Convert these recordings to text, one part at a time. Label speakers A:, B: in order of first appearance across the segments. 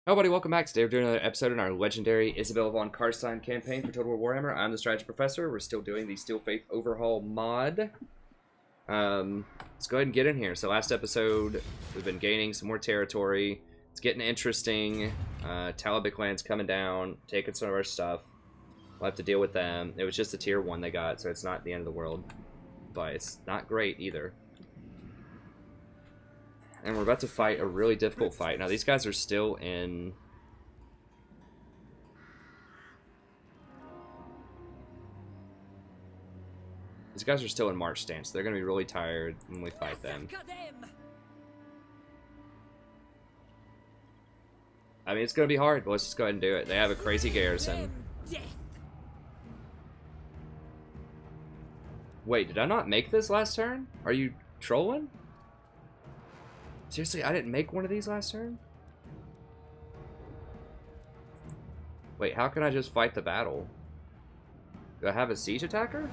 A: Hello, buddy. Welcome back. Today we're doing another episode in our legendary Isabella von Karstein campaign for Total War Warhammer. I'm the Strategy Professor. We're still doing the Steel Faith Overhaul mod. Let's go ahead and get in here. So last episode, we've been gaining some more territory. It's getting interesting. Talabecland's coming down, taking some of our stuff. We'll have to deal with them. It was just a tier 1 they got, so it's not the end of the world. But it's not great either. And we're about to fight a really difficult fight. Now, these guys are still in... These guys are still in march stance. They're going to be really tired when we fight them. I mean, it's going to be hard, but let's just go ahead and do it. They have a crazy garrison. Wait, did I not make this last turn? Are you trolling? Seriously, I didn't make one of these last turn? Wait, how can I just fight the battle? Do I have a siege attacker?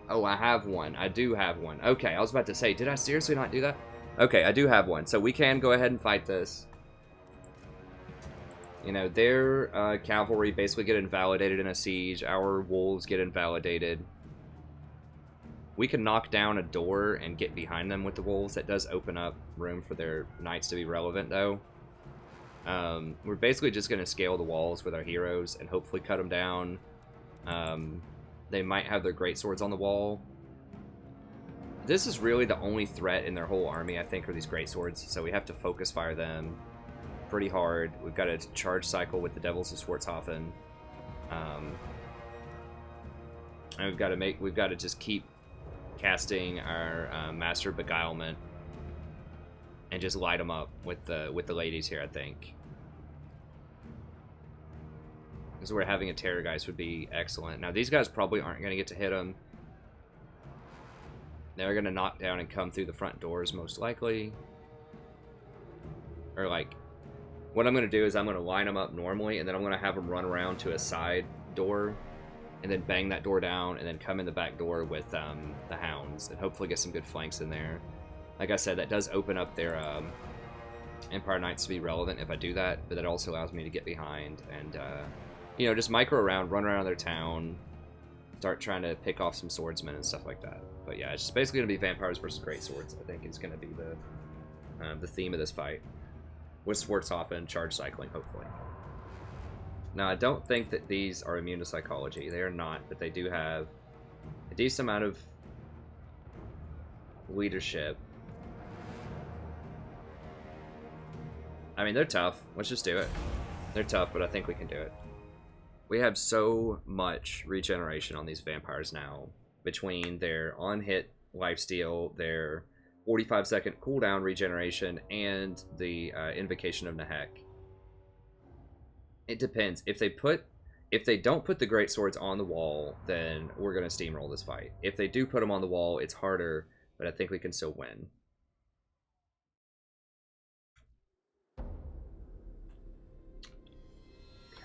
A: Oh, I have one. I do have one. Okay, I was about to say, did I seriously not do that? Okay, I do have one. So we can go ahead and fight this. You know, their cavalry basically get invalidated in a siege. Our wolves get invalidated. We can knock down a door and get behind them with the wolves. That does open up room for their knights to be relevant, though. We're basically just going to scale the walls with our heroes and hopefully cut them down. They might have their greatswords on the wall. This is really the only threat in their whole army, I think, are these greatswords. So we have to focus fire them pretty hard. We've got a charge cycle with the Devils of Schwarzhofen. And we've got to just keep casting our Master of Beguilement and just light them up with the ladies here, I think. This is where having a Terrorgeist would be excellent. Now, these guys probably aren't going to get to hit them. They're going to knock down and come through the front doors, most likely. Or, like, what I'm going to do is I'm going to line them up normally, and then I'm going to have them run around to a side door, and then bang that door down, and then come in the back door with the hounds, and hopefully get some good flanks in there. Like I said, that does open up their Empire Knights to be relevant if I do that, but that also allows me to get behind and, you know, just micro around, run around their town, start trying to pick off some swordsmen and stuff like that. But yeah, it's just basically going to be vampires versus greatswords, I think is going to be the theme of this fight. With Schwarzhofen charge cycling, hopefully. Now, I don't think that these are immune to psychology. They are not, but they do have a decent amount of leadership. I mean, they're tough. Let's just do it. They're tough, but I think we can do it. We have so much regeneration on these vampires now, between their on-hit lifesteal, their 45-second cooldown regeneration, and the Invocation of Nahek. It depends. If they don't put the great swords on the wall, then we're going to steamroll this fight. If they do put them on the wall, it's harder, but I think we can still win.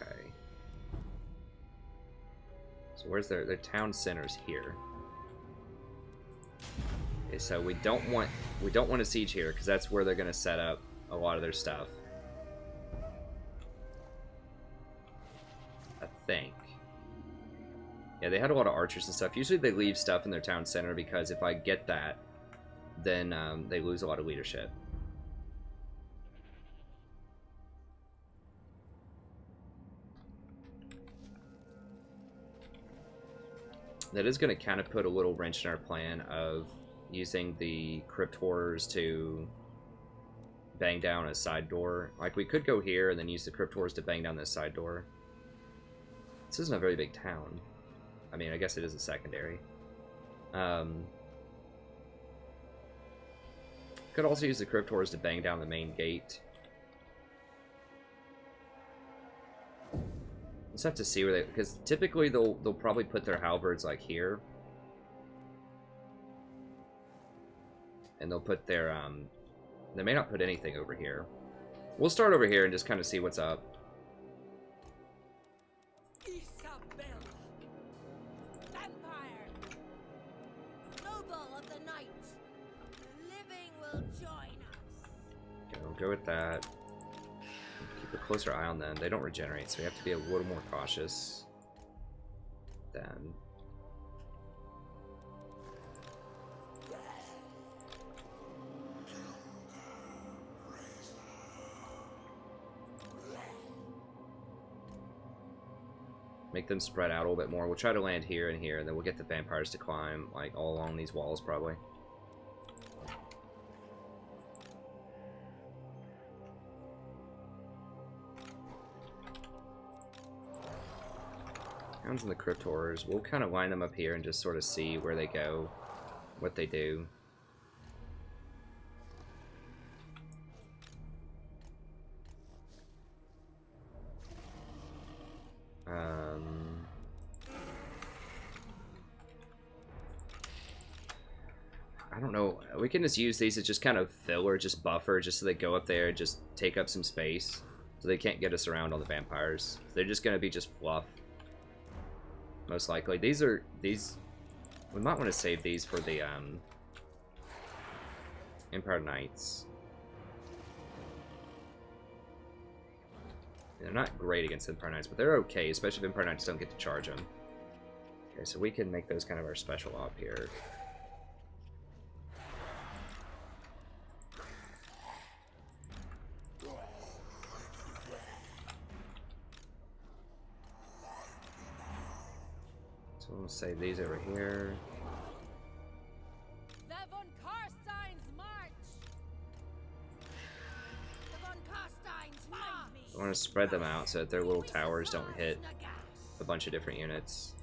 A: Okay. So where's their town centers here? Okay, so we don't want a siege here because that's where they're going to set up a lot of their stuff. I think. Yeah, they had a lot of archers and stuff. Usually they leave stuff in their town center because if I get that, then they lose a lot of leadership. That is going to kind of put a little wrench in our plan of using the Crypt Horrors to bang down a side door. Like, we could go here and then use the Crypt Horrors to bang down this side door. This isn't a very big town. I mean, I guess it is a secondary. Could also use the Crypt Horrors to bang down the main gate. Just have to see where they... Because typically they'll probably put their halberds, like, here. And they'll put their... They may not put anything over here. We'll start over here and just kind of see what's up.
B: Isabella, vampire, noble of the night, Nothing will join us.
A: Okay, we'll go with that. Keep a closer eye on them. They don't regenerate, so we have to be a little more cautious. Then. Make them spread out a little bit more. We'll try to land here and here, and then we'll get the vampires to climb, like, all along these walls, probably. Hounds and the crypt horrors. We'll kind of line them up here and just sort of see where they go, what they do. I don't know. We can just use these as just kind of filler, just buffer, just so they go up there and just take up some space. So they can't get us around on the vampires. They're just going to be just fluff. Most likely. These... We might want to save these for the, Empire Knights. They're not great against Empire Knights, but they're okay, especially if Empire Knights don't get to charge them. Okay, so we can make those kind of our special op here. So we'll save these over here.
B: The von Karstein's march. The von Karstein's march.
A: I want to spread them out so that their little towers don't hit a bunch of different units.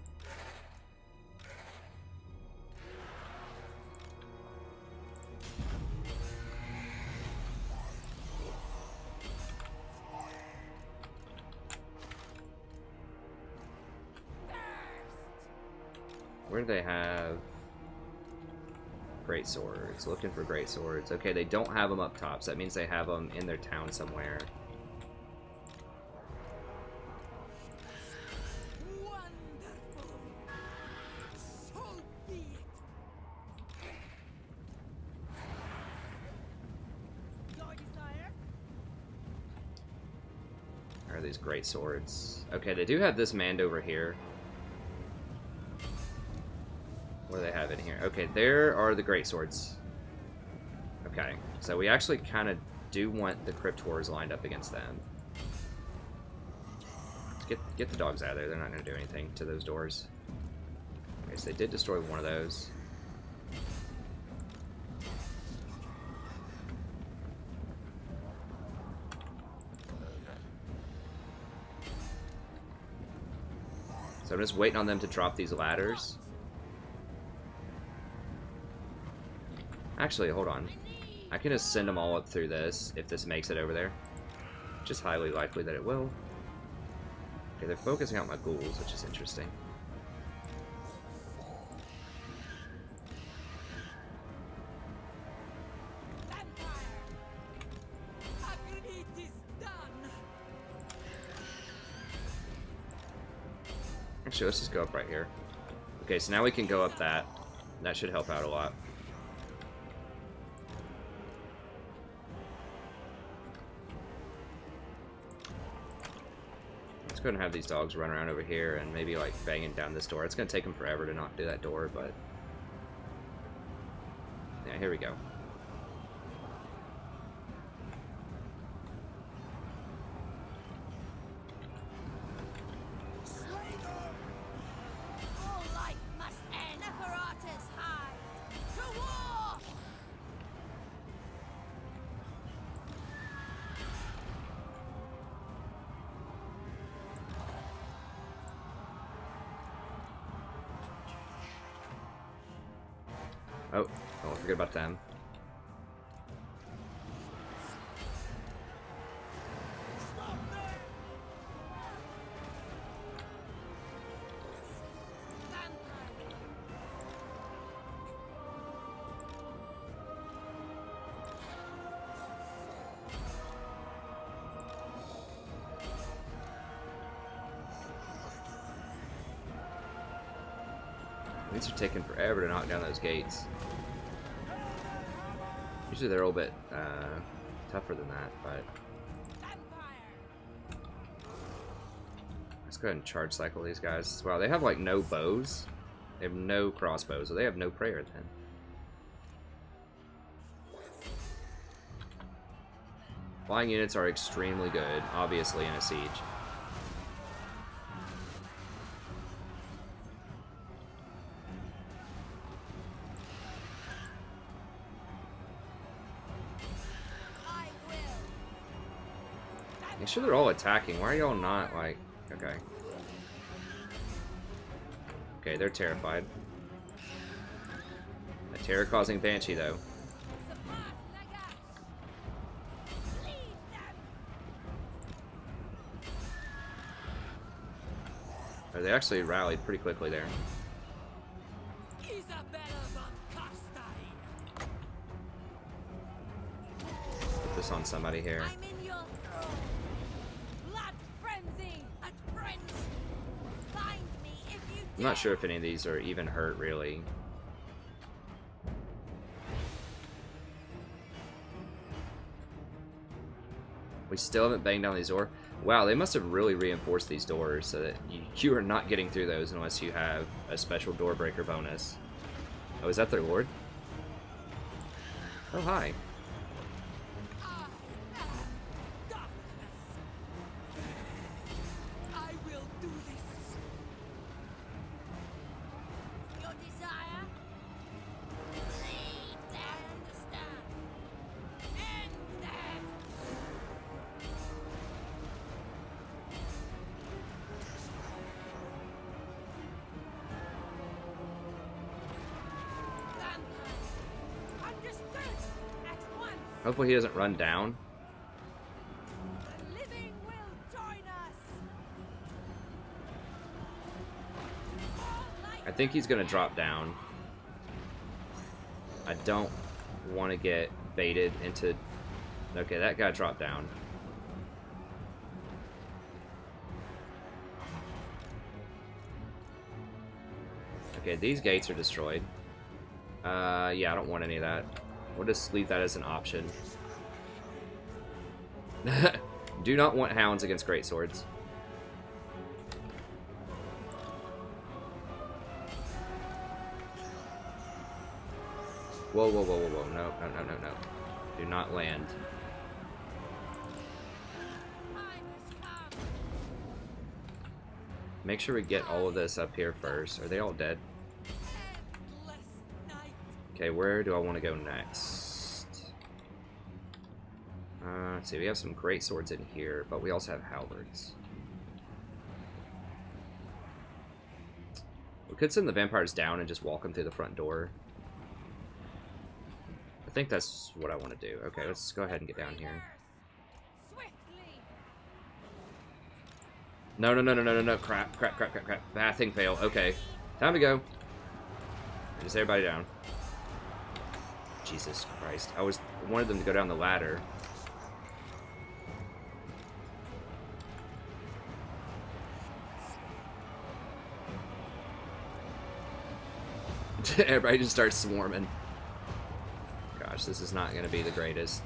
A: Where do they have great swords? Looking for great swords. Okay, they don't have them up top, so that means they have them in their town somewhere.
B: Wonderful. So be it. Your desire?
A: Where are these great swords? Okay, they do have this mand over here. What do they have in here? Okay, there are the great swords. Okay, so we actually kind of do want the crypt horrors lined up against them. Get the dogs out of there. They're not going to do anything to those doors. Okay, so they did destroy one of those. So I'm just waiting on them to drop these ladders. Actually, hold on. I can just send them all up through this, if this makes it over there. Which is highly likely that it will. Okay, they're focusing on my ghouls, which is interesting.
B: Vampire. Agreed is done.
A: Actually, let's just go up right here. Okay, so now we can go up that. That should help out a lot. Let's go ahead and have these dogs run around over here and maybe like banging down this door. It's going to take them forever to not do that door, but yeah, here we go.
B: All life must end. Apparatus high. To war.
A: Oh, don't forget about them. These are taking forever to knock down those gates. Usually they're a little bit tougher than that, but let's go ahead and charge cycle these guys. Wow, they have like no bows. They have no crossbows, so they have no prayer then. Flying units are extremely good, obviously, in a siege. Make sure they're all attacking. Why are y'all not, like... Okay. Okay, they're terrified. A terror-causing Banshee, though. Oh, they actually rallied pretty quickly there. Put this on somebody here. I'm not sure if any of these are even hurt, really. We still haven't banged down these doors. Wow, they must have really reinforced these doors so that you are not getting through those unless you have a special door breaker bonus. Oh, is that their lord? Oh, hi. Hopefully he doesn't run down.
B: The living will join us.
A: I think he's going to drop down. I don't want to get baited into... Okay, that guy dropped down. Okay, these gates are destroyed. Yeah, I don't want any of that. We'll just leave that as an option. Do not want hounds against greatswords. Whoa, whoa, whoa, whoa, whoa. No, no, no, no, no. Do not land. Make sure we get all of this up here first. Are they all dead? Okay, where do I want to go next? Let's see, we have some great swords in here, but we also have halberds. We could send the vampires down and just walk them through the front door. I think that's what I want to do. Okay, let's go ahead and get down here. No, no, no, no, no, no, no. Crap, crap, crap, crap, crap. That thing failed. Okay, time to go. Just everybody down. Jesus Christ. I wanted them to go down the ladder. Everybody just starts swarming. Gosh, this is not going to be the greatest.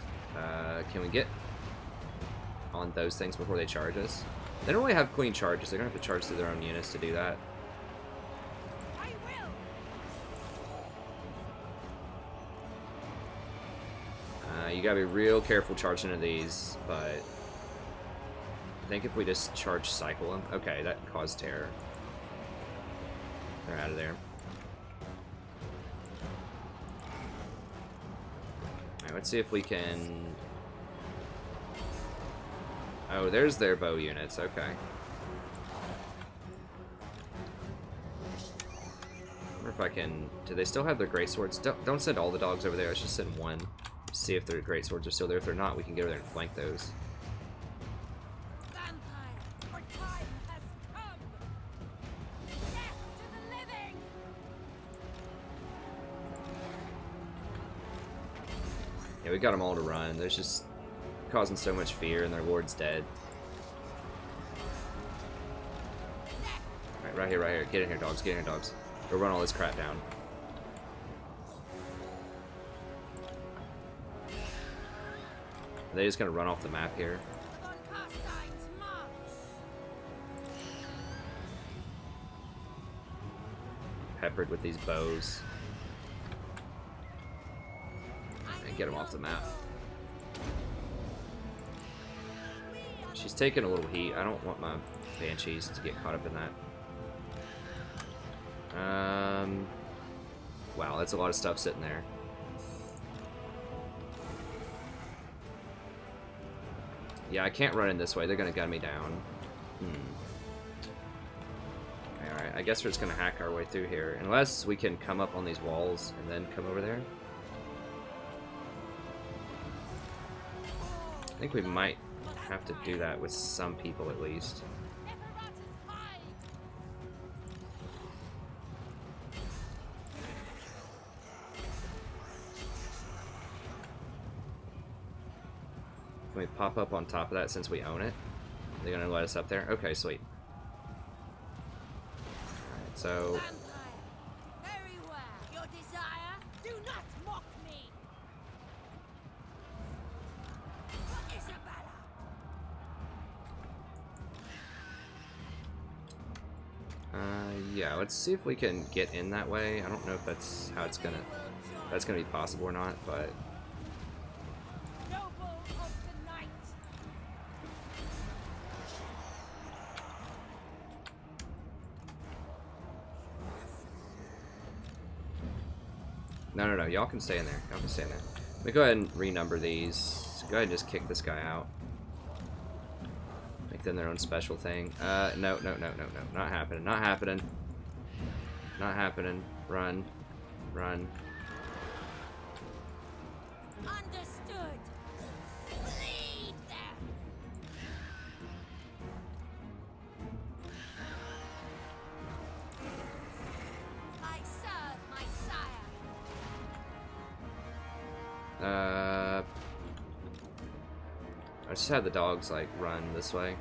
A: Can we get on those things before they charge us? They don't really have clean charges. They're going to have to charge through their own units to do that. You gotta be real careful charging into these, but I think if we just charge cycle them... Okay, that caused terror. They're out of there. Alright, let's see if we can... Oh, there's their bow units, okay. I wonder if I can... Do they still have their greatswords? Don't send all the dogs over there, let's just send one. See if their greatswords are still there. If they're not, we can go there and flank those. Yeah, we got them all to run. There's just causing so much fear, and their lord's dead. Alright, right here, right here. Get in here, dogs. Get in here, dogs. Go run all this crap down. Are they just gonna run off the map here?
B: On Carstine's march.
A: Peppered with these bows. And get them off the map. She's taking a little heat. I don't want my banshees to get caught up in that. Wow, that's a lot of stuff sitting there. Yeah, I can't run in this way. They're gonna gun me down. Alright, I guess we're just gonna hack our way through here. Unless we can come up on these walls and then come over there. I think we might have to do that with some people at least. Can we pop up on top of that since we own it? They're gonna let us up there? Okay, sweet. Alright, so
B: Very well. Your desire, do not mock me. For Isabella.
A: yeah, let's see if we can get in that way. I don't know if that's how it's gonna be possible or not, but
B: Noble of the night.
A: no, y'all can stay in there. Y'all can stay in there. Let me go ahead and renumber these. Go ahead and just kick this guy out. Make them their own special thing. No, not happening. Not happening. Not happening. Run. Run.
B: Understood. Bleed them. I serve my sire.
A: I just had the dogs like run this way.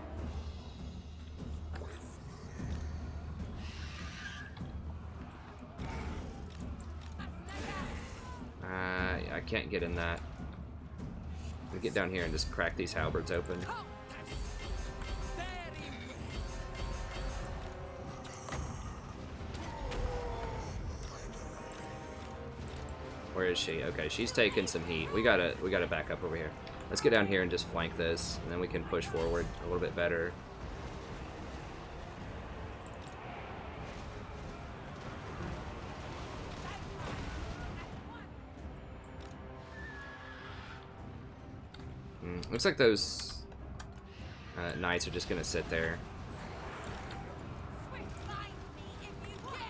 A: I can't get in that. I'm gonna get down here and just crack these halberds open. Where is she? Okay, she's taking some heat. We gotta back up over here. Let's get down here and just flank this, and then we can push forward a little bit better. Looks like those knights are just gonna sit there.
B: Find me if you dare.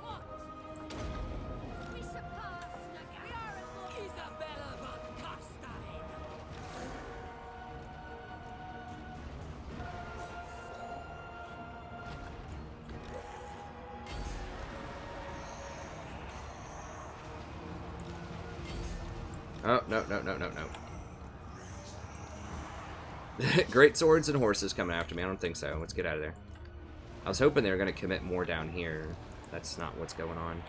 B: What? We surpass Isabella von Carstein.
A: Oh, no. Great swords and horses coming after me. I don't think so. Let's get out of there. I was hoping they were going to commit more down here. That's not what's going on.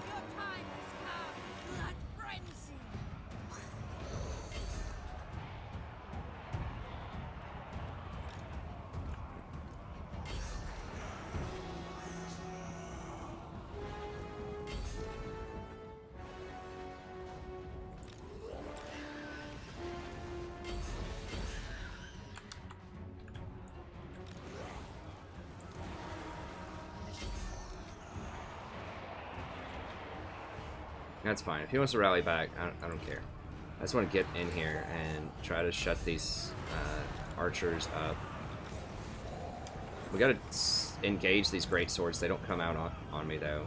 B: Your time has come. Blood frenzy.
A: That's fine. If he wants to rally back, I don't care. I just want to get in here and try to shut these archers up. We gotta engage these great swords. They don't come out on me though.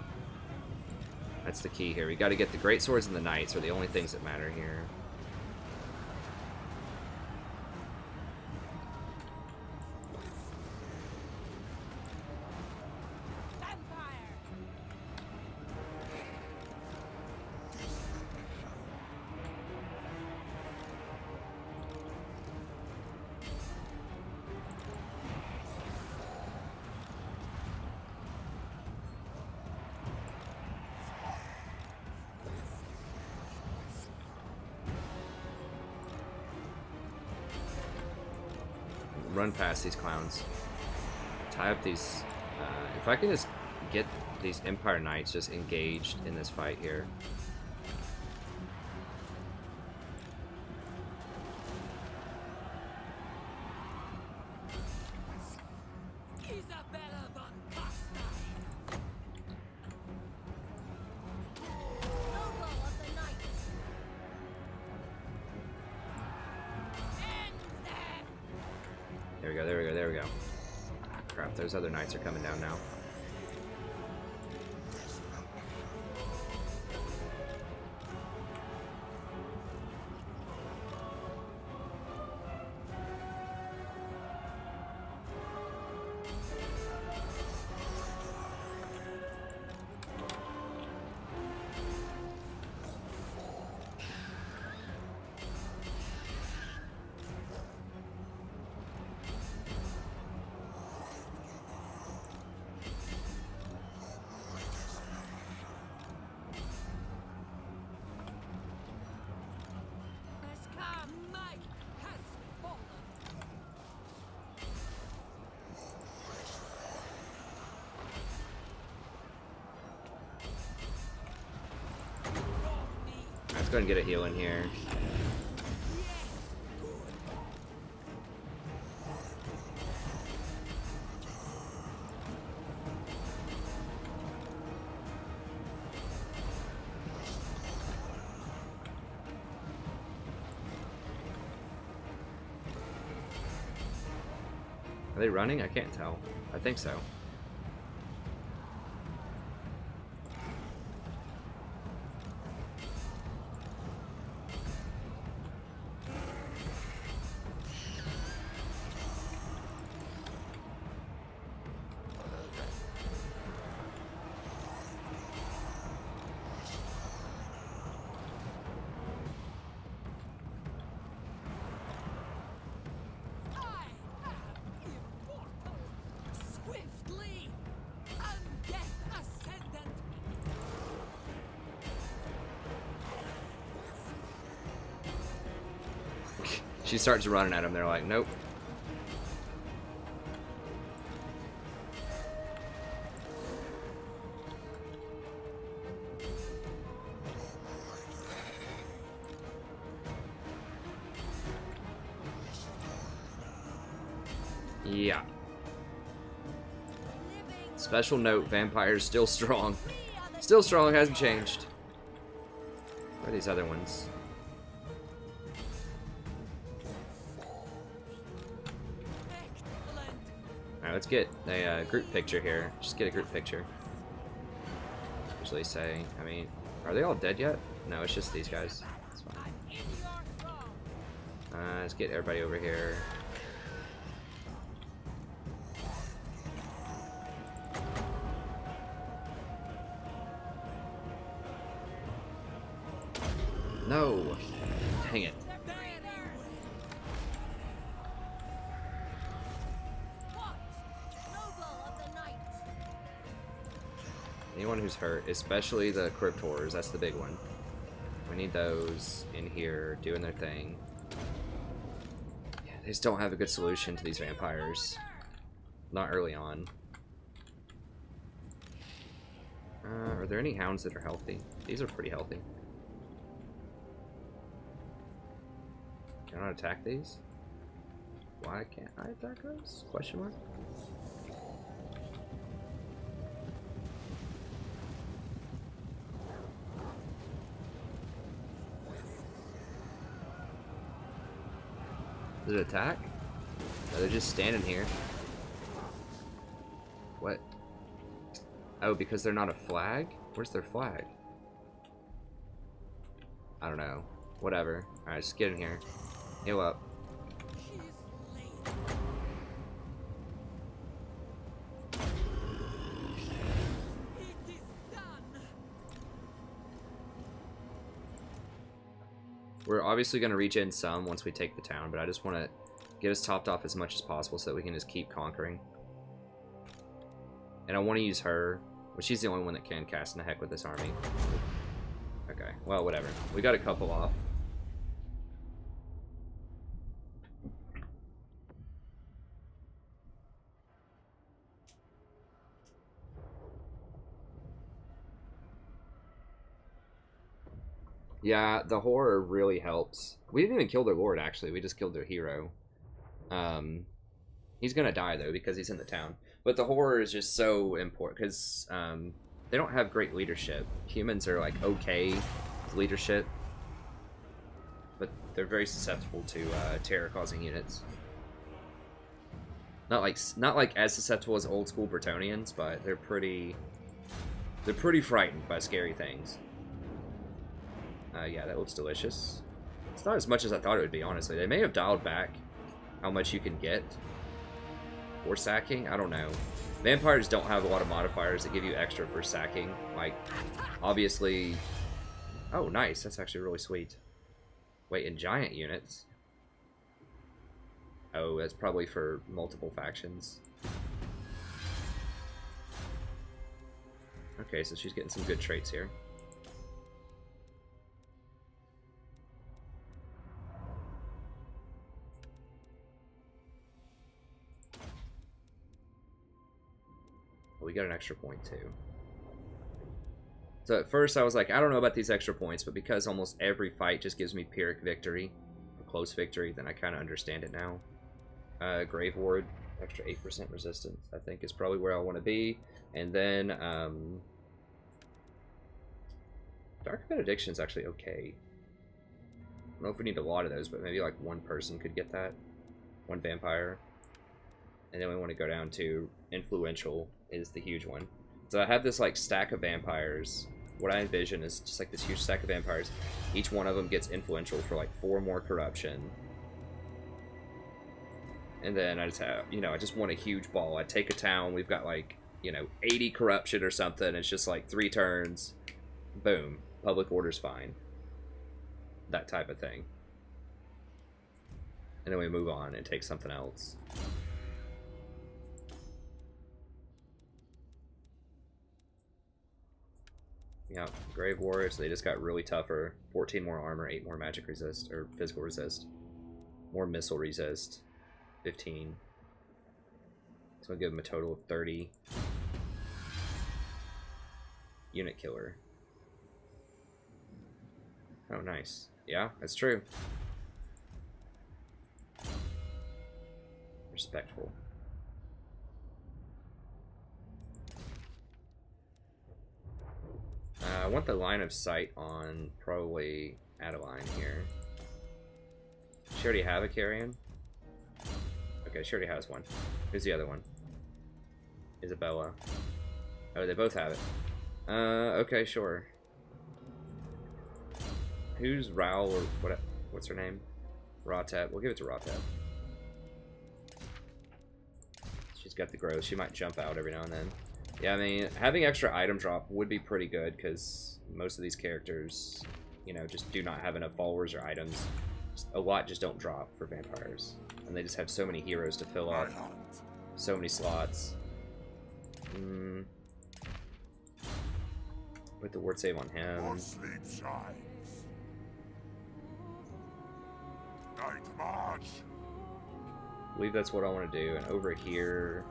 A: That's the key here. We gotta get the great swords and the knights are the only things that matter here. Run past these clowns. Tie up these... if I can just get these Empire Knights just engaged in this fight here.
B: Isabella von Costa. Noble of the Knights. End them.
A: There we go, there we go, there we go. Ah, crap, those other knights are coming down now.
B: Has come, might has fallen.
A: Let's go ahead and get a heal in here. Are they running? I can't tell. I think so.
B: I am immortal. Swiftly, undeath ascendant.
A: She starts running at them. They're like, nope. Yeah. Special note, vampires still strong. Still strong, hasn't changed. Where are these other ones?
B: Excellent.
A: Alright, let's get a group picture here. Just get a group picture. Usually say, I mean, are they all dead yet? No, it's just these guys. That's fine.
B: I'm in your throne.
A: Let's get everybody over here. No! Dang it.
B: What? Noble of the Knights.
A: Anyone who's hurt, especially the crypt horrors, that's the big one. We need those in here doing their thing. Yeah, they just don't have a good solution to these vampires. Not early on. Are there any hounds that are healthy? These are pretty healthy. Can I attack these? Why can't I attack those? Question mark? Does it attack? No, they're just standing here. What? Oh, because they're not a flag? Where's their flag? I don't know. Whatever. Alright, just get in here. Heal up. We're obviously going to reach in some once we take the town, but I just want to get us topped off as much as possible so that we can just keep conquering. And I want to use her, but she's the only one that can cast in the heck with this army. Okay, well, whatever. We got a couple off. Yeah, the horror really helps. We didn't even kill their lord, actually. We just killed their hero. He's gonna die, though, because he's in the town. But the horror is just so important, because they don't have great leadership. Humans are, like, okay with leadership. But they're very susceptible to terror-causing units. Not like as susceptible as old-school Bretonnians, but they're pretty frightened by scary things. Yeah, that looks delicious. It's not as much as I thought it would be, honestly. They may have dialed back how much you can get for sacking. I don't know. Vampires don't have a lot of modifiers that give you extra for sacking. Like, obviously... Oh, nice. That's actually really sweet. Wait, in giant units? Oh, that's probably for multiple factions. Okay, so she's getting some good traits here. We got an extra point too. So at first I was like, I don't know about these extra points, but because almost every fight just gives me Pyrrhic victory, a close victory, then I kind of understand it now. Grave Ward, extra 8% resistance, I think is probably where I want to be. And then Dark Benediction is actually okay. I don't know if we need a lot of those, but maybe like one person could get that. One vampire. And then we want to go down to Influential is the huge one. So I have this like stack of vampires. What I envision is just like this huge stack of vampires. Each one of them gets Influential for like 4 more corruption. And then I just have, you know, I just want a huge ball. I take a town, we've got like, you know, 80 corruption or something. It's just like 3 turns. Boom. Public order's fine. That type of thing. And then we move on and take something else. Yeah, Grave Warriors, they just got really tougher. 14 more armor, 8 more magic resist, or physical resist. More missile resist. 15. So I'll give them a total of 30. Unit killer. Oh, nice. Yeah, that's true. Respectful. I want the line of sight on probably Adeline here. She already have a carrion? Okay, she already has one. Who's the other one? Isabella. Oh, they both have it. Okay, sure. Who's Raoul or what's her name? Ratet. We'll give it to Ratet. She's got the growth. She might jump out every now and then. Yeah, I mean, having extra item drop would be pretty good because most of these characters, you know, just do not have enough followers or items. A lot just don't drop for vampires. And they just have so many heroes to fill up. So many slots. Put the ward save on him. I believe that's what I want to do. And over here...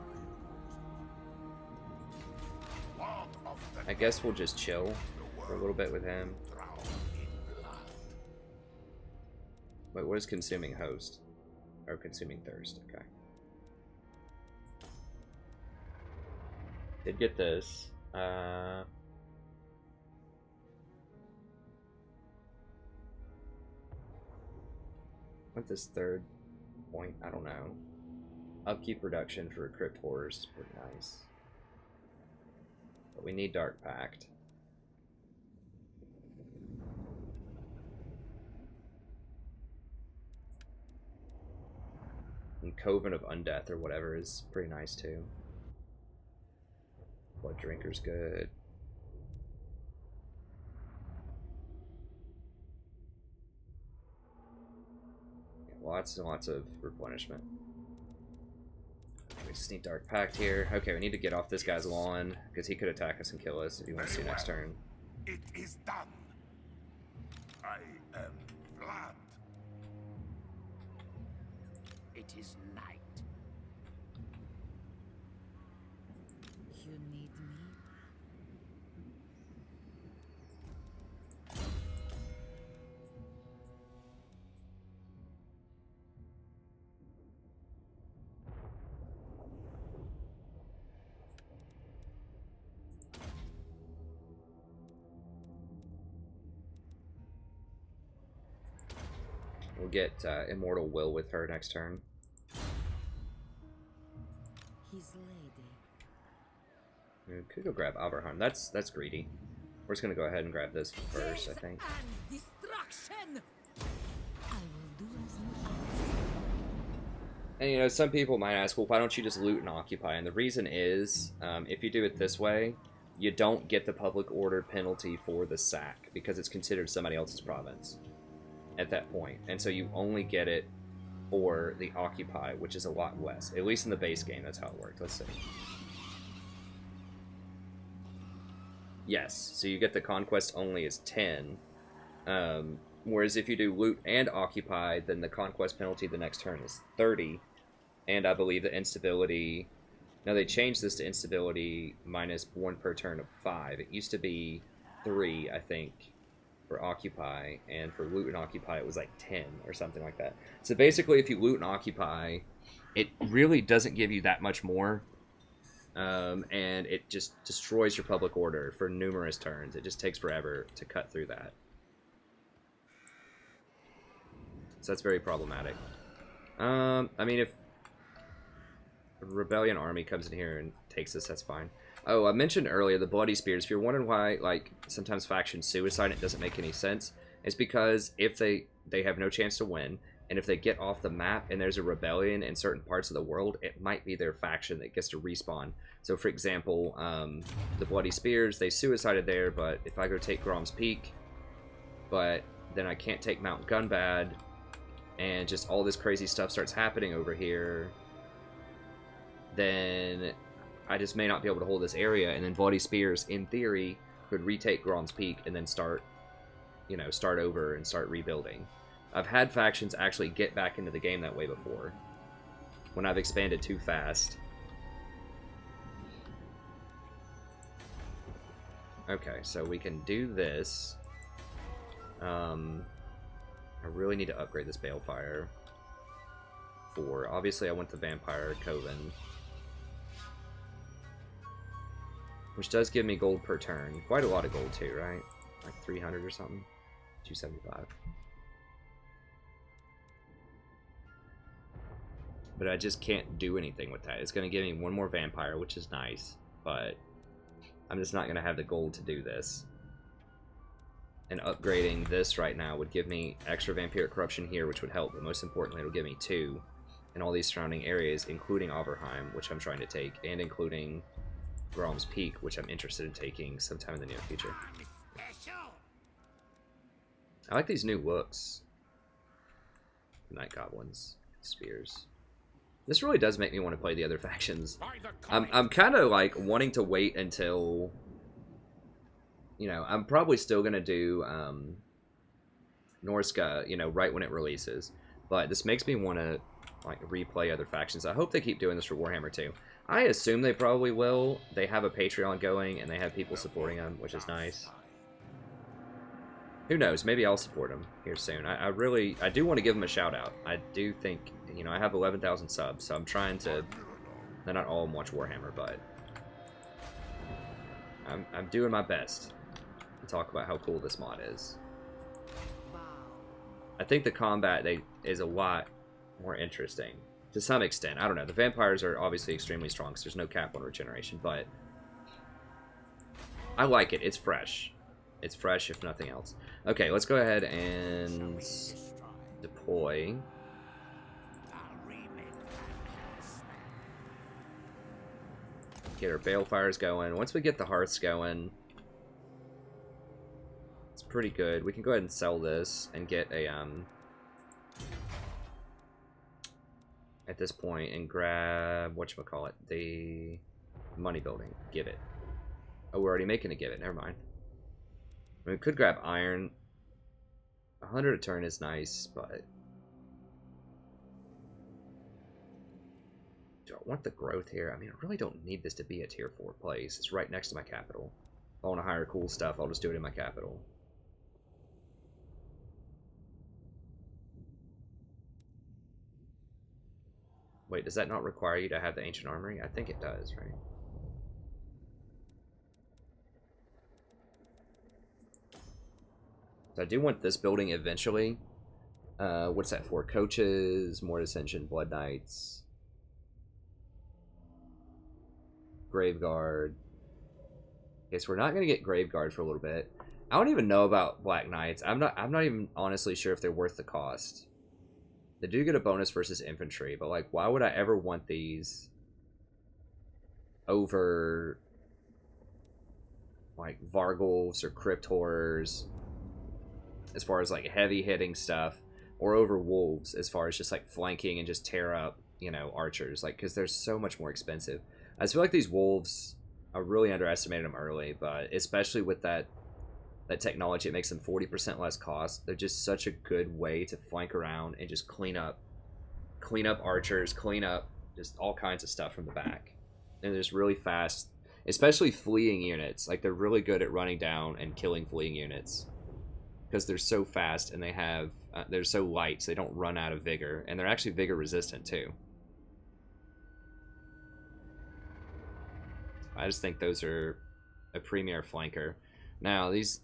A: I guess we'll just chill for a little bit with him. Wait, what is Consuming Host? Or Consuming Thirst, okay. Did get this. What's this third point? I don't know. Upkeep reduction for Crypt Horrors is pretty nice. But we need Dark Pact. And Coven of Undeath or whatever is pretty nice too. Blood Drinker's good. Lots and lots of replenishment. We just need Dark Pact here. Okay, we need to get off this guy's lawn because he could attack us and kill us if he wants to next turn.
C: It is done. I am Vlad.
B: It is night. You need me?
A: We'll get Immortal Will with her next turn.
B: His lady.
A: We could go grab Averland. That's greedy. We're just gonna go ahead and grab this first, I think.
B: And destruction. I will do as you ask.
A: And you know, some people might ask, well, why don't you just loot and occupy? And the reason is, if you do it this way, you don't get the public order penalty for the sack because it's considered somebody else's province at that point. And so you only get it for the occupy, which is a lot less. At least in the base game, that's how it worked. Let's see. Yes, so you get the conquest only as 10. Whereas if you do loot and occupy, then the conquest penalty the next turn is 30. And I believe the instability... Now they changed this to instability minus 1 per turn of 5. It used to be 3, I think, for occupy, and for loot and occupy it was like 10 or something like that. So basically if you loot and occupy, it really doesn't give you that much more, and it just destroys your public order for numerous turns. It just takes forever to cut through that. So that's very problematic. I mean, if a rebellion army comes in here and takes us, that's fine. Oh, I mentioned earlier the Bloody Spears. If you're wondering why, like, sometimes factions suicide, it doesn't make any sense. It's because if they have no chance to win, and if they get off the map and there's a rebellion in certain parts of the world, it might be their faction that gets to respawn. So, for example, the Bloody Spears, they suicided there, but if I go take Grom's Peak, but then I can't take Mount Gunbad, and just all this crazy stuff starts happening over here, then I just may not be able to hold this area, and then Bloody Spears, in theory, could retake Grom's Peak and then start, you know, start over and start rebuilding. I've had factions actually get back into the game that way before, when I've expanded too fast. Okay, so we can do this. I really need to upgrade this Balefire. Obviously I want the Vampire Coven, which does give me gold per turn. Quite a lot of gold too, right? Like 300 or something? 275. But I just can't do anything with that. It's going to give me one more Vampire, which is nice, but I'm just not going to have the gold to do this. And upgrading this right now would give me extra Vampiric Corruption here, which would help, but most importantly, it'll give me 2 in all these surrounding areas, including Overheim, which I'm trying to take, and including Grom's Peak, which I'm interested in taking sometime in the near future. I like these new looks. Night Goblins, Spears. This really does make me want to play the other factions. I'm kind of like wanting to wait until, you know, I'm probably still gonna do Norska, you know, right when it releases. But this makes me want to like replay other factions. I hope they keep doing this for Warhammer 2. I assume they probably will. They have a Patreon going, and they have people supporting them, which is nice. Who knows? Maybe I'll support them here soon. I do want to give them a shout out. I do think, you know, I have 11,000 subs, so I'm trying to, they're not all watch Warhammer, but I'm doing my best to talk about how cool this mod is. I think the combat is a lot more interesting. To some extent. I don't know. The vampires are obviously extremely strong because there's no cap on regeneration, but I like it. It's fresh. It's fresh, if nothing else. Okay, let's go ahead and deploy. Get our balefires going. Once we get the hearths going, it's pretty good. We can go ahead and sell this and get a at this point and grab whatchamacallit, the money building. Give it. Oh, we're already making a give it. Never mind. I mean, we could grab iron. 100 a turn is nice, but do I want the growth here? I mean, I really don't need this to be a tier 4 place. It's right next to my capital. If I want to hire cool stuff, I'll just do it in my capital. Wait, does that not require you to have the ancient armory? I think it does, right? So I do want this building eventually. What's that for? Coaches, more Ascension, Blood Knights, Graveguard. Okay, so we're not gonna get Graveguard for a little bit. I don't even know about Black Knights. I'm not even honestly sure if they're worth the cost. They do get a bonus versus infantry, but like, why would I ever want these over like Vargulfs or Crypt Horrors as far as like heavy hitting stuff, or over Wolves as far as just like flanking and just tear up, you know, archers, like, because they're so much more expensive. I just feel like these Wolves, I really underestimated them early, but especially with that technology, it makes them 40% less cost. They're just such a good way to flank around and just clean up archers, clean up just all kinds of stuff from the back. And they're just really fast, especially fleeing units. Like, they're really good at running down and killing fleeing units because they're so fast, and they have they're so light, so they don't run out of vigor, and they're actually vigor resistant too. I just think those are a premier flanker. Now these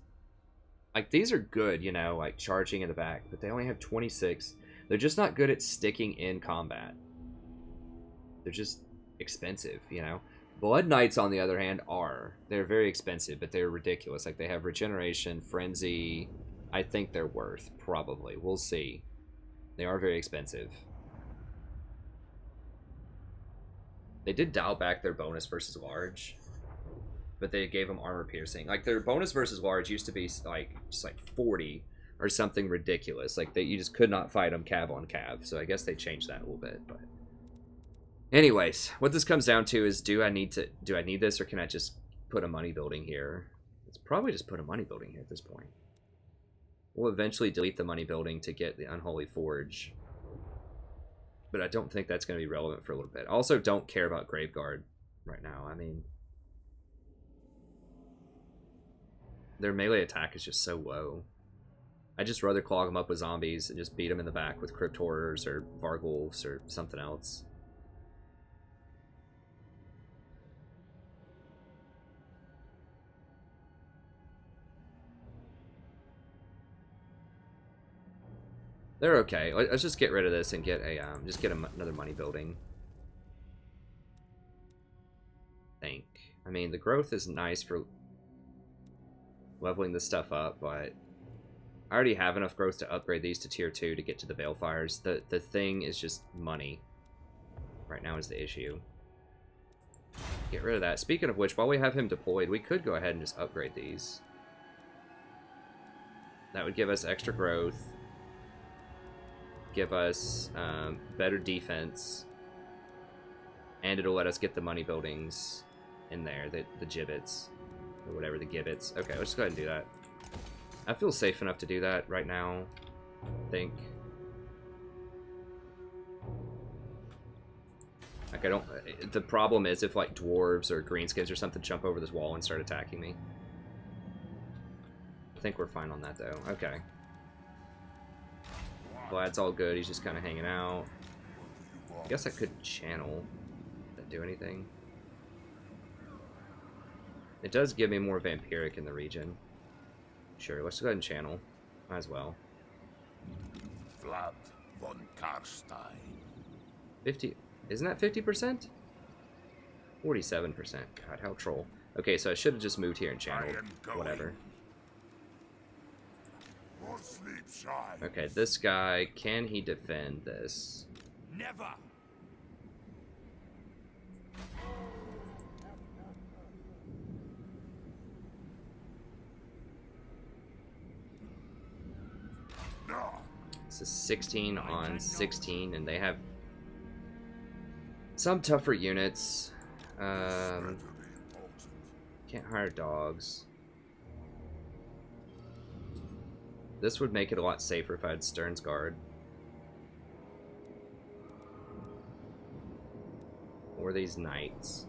A: are good, you know, like charging in the back, but they only have 26. They're just not good at sticking in combat. They're just expensive, you know. Blood Knights, on the other hand, they're very expensive, but they're ridiculous. Like, they have regeneration, frenzy. I think they're worth, probably. We'll see. They are very expensive. They did dial back their bonus versus large, but they gave them armor piercing. Like, their bonus versus large used to be like just like 40 or something ridiculous. Like, you just could not fight them cav on cav. So I guess they changed that a little bit. But anyways, what this comes down to is, do I need this, or can I just put a money building here? It's probably just put a money building here at this point. We'll eventually delete the money building to get the Unholy Forge, but I don't think that's going to be relevant for a little bit. I also don't care about Graveguard right now. I mean, their melee attack is just so low. I'd just rather clog them up with zombies and just beat them in the back with Crypt Horrors or Vargulfs or something else. They're okay. Let's just get rid of this and get a another money building. I mean, the growth is nice for leveling this stuff up, but I already have enough growth to upgrade these to tier 2 to get to the balefires. The thing is just money. Right now is the issue. Get rid of that. Speaking of which, while we have him deployed, we could go ahead and just upgrade these. That would give us extra growth. Give us better defense, and it'll let us get the money buildings in there, the gibbets, or whatever, the gibbets. Okay, let's just go ahead and do that. I feel safe enough to do that right now, I think. Like, I don't... The problem is if, like, dwarves or greenskins or something jump over this wall and start attacking me. I think we're fine on that, though. Okay. Vlad's all good. He's just kind of hanging out. I guess I could channel. Does that do anything? It does give me more vampiric in the region. Sure, let's go ahead and channel. Might as well.
C: Vlad von Karstein.
A: 50... Isn't that 50%? 47%. God, how troll. Okay, so I should have just moved here and
C: I
A: channeled.
C: am going.
A: Whatever.
C: More sleep shine.
A: Okay, this guy, can he defend this?
C: Never. No.
A: This is 16 on 16, and they have some tougher units. Can't hire dogs. This would make it a lot safer if I had Stern's Guard. Or these knights.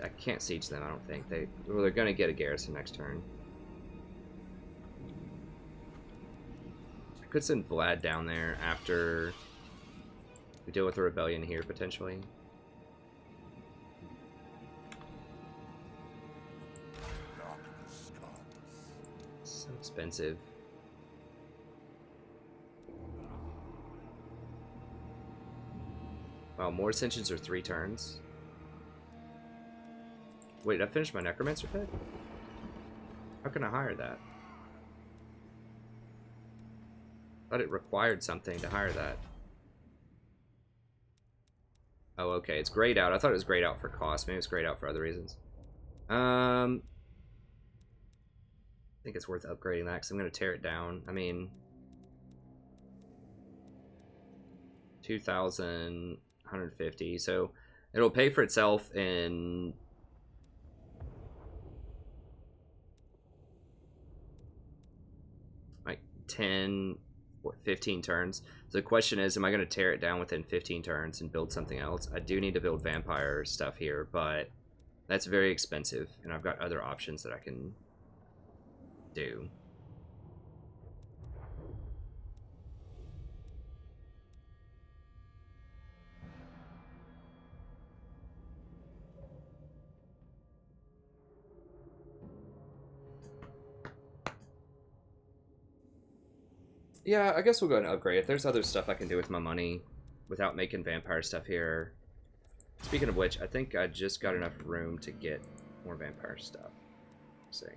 A: I can't siege them, I don't think. They're gonna get a garrison next turn. I could send Vlad down there after we deal with the rebellion here, potentially. So expensive. Wow, more ascensions are 3 turns. Wait, I finished my Necromancer pit? How can I hire that? I thought it required something to hire that. Oh, okay, it's grayed out. I thought it was grayed out for cost. Maybe it's grayed out for other reasons. I think it's worth upgrading that because I'm going to tear it down. I mean, 2,150. So it'll pay for itself in like 10 or 15 turns. So the question is, am I going to tear it down within 15 turns and build something else? I do need to build vampire stuff here, but that's very expensive, and I've got other options that I can do. Yeah, I guess we'll go ahead and upgrade it. There's other stuff I can do with my money without making vampire stuff here. Speaking of which, I think I just got enough room to get more vampire stuff. Let's see.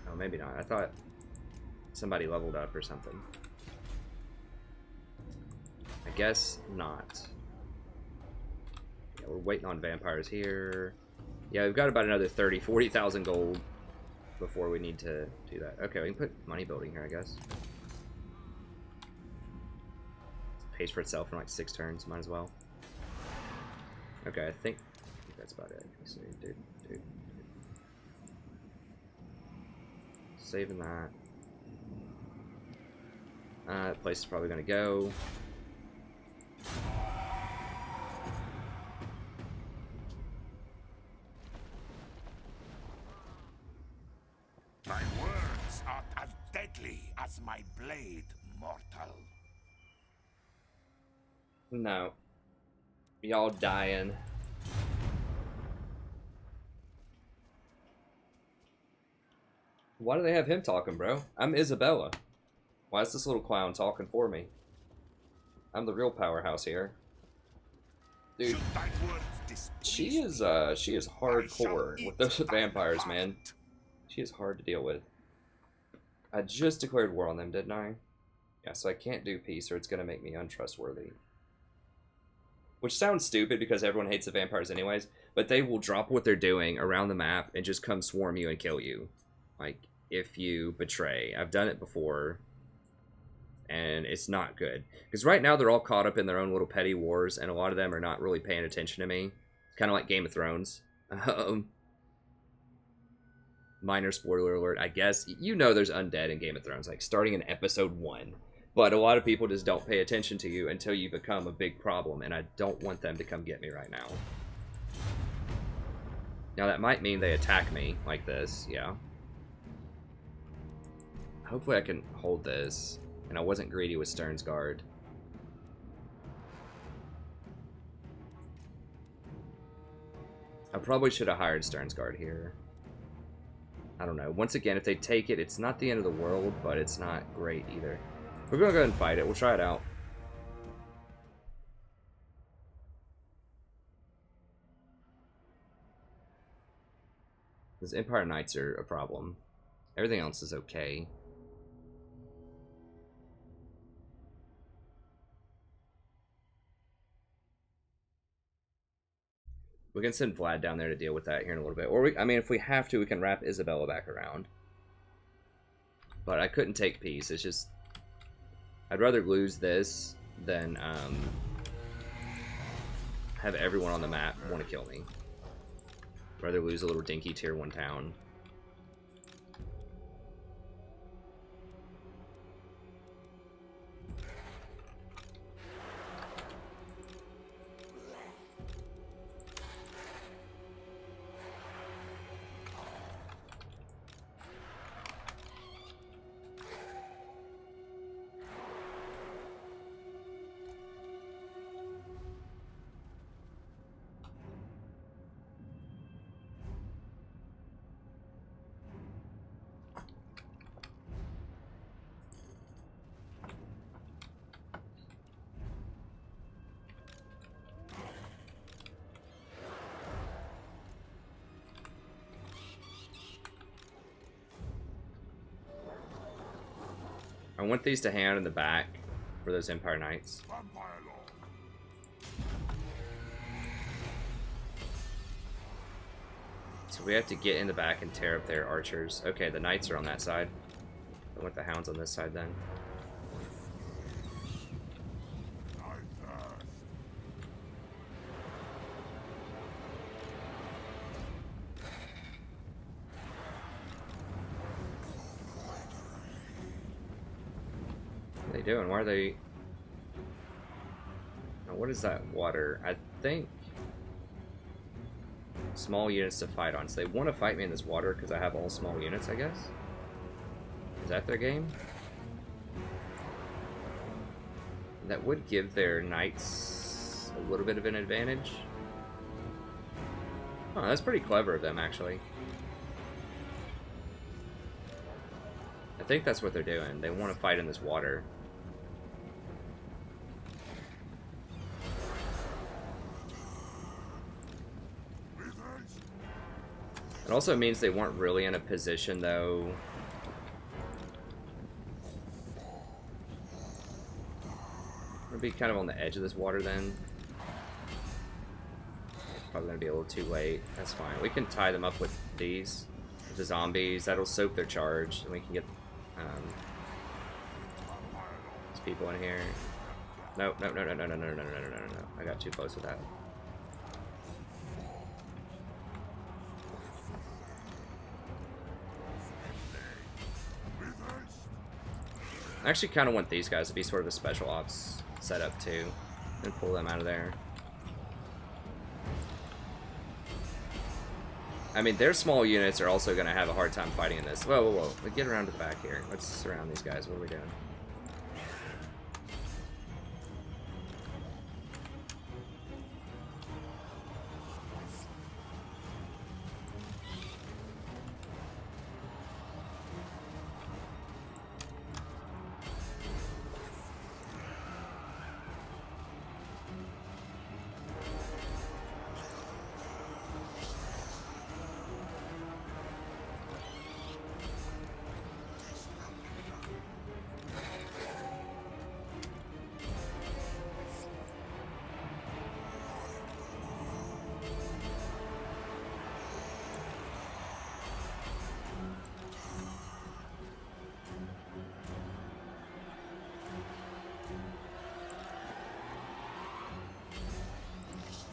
A: Oh, maybe not. I thought somebody leveled up or something. I guess not. Yeah, we're waiting on vampires here. Yeah, we've got about another 40,000 gold before we need to do that. Okay, we can put money building here, I guess. It pays for itself in like 6 turns, might as well. Okay, I think that's about it. Let's see, dude. Saving that. That place is probably gonna go.
C: My words are as deadly as my blade, mortal.
A: No. Y'all dying. Why do they have him talking, bro? I'm Isabella. Why is this little clown talking for me? I'm the real powerhouse here. Dude, she is hardcore with those vampires, man. She is hard to deal with. I just declared war on them, didn't I? Yeah, so I can't do peace or it's gonna make me untrustworthy. Which sounds stupid because everyone hates the vampires anyways, but they will drop what they're doing around the map and just come swarm you and kill you. Like, if you betray. I've done it before, and it's not good. Because right now they're all caught up in their own little petty wars, and a lot of them are not really paying attention to me. It's kind of like Game of Thrones. Minor spoiler alert, I guess. You know there's undead in Game of Thrones, like starting in episode 1. But a lot of people just don't pay attention to you until you become a big problem, and I don't want them to come get me right now. Now that might mean they attack me like this, yeah. Hopefully I can hold this, and I wasn't greedy with Stern's Guard. I probably should have hired Stern's Guard here. I don't know. Once again, if they take it, it's not the end of the world, but it's not great either. We're gonna go ahead and fight it. We'll try it out. Because Empire Knights are a problem. Everything else is okay. We can send Vlad down there to deal with that here in a little bit. Or, I mean, if we have to, we can wrap Isabella back around. But I couldn't take peace. It's just... I'd rather lose this than have everyone on the map want to kill me. I'd rather lose a little dinky tier 1 town. I want these to hand in the back for those Empire Knights. So we have to get in the back and tear up their archers. Okay, the Knights are on that side. I want the Hounds on this side then. What are they doing? Why are they... Now, what is that water? I think... Small units to fight on. So they want to fight me in this water because I have all small units, I guess? Is that their game? That would give their knights a little bit of an advantage. Oh, that's pretty clever of them, actually. I think that's what they're doing. They want to fight in this water. It also means they weren't really in a position, though. We'll be kind of on the edge of this water then. Probably gonna be a little too late. That's fine. We can tie them up with these, with the zombies. That'll soak their charge, and we can get these people in here. No. I got too close with that. I actually kind of want these guys to be sort of a special ops setup too, and pull them out of there. I mean, their small units are also going to have a hard time fighting in this. Whoa. Let's get around to the back here. Let's surround these guys. What are we doing?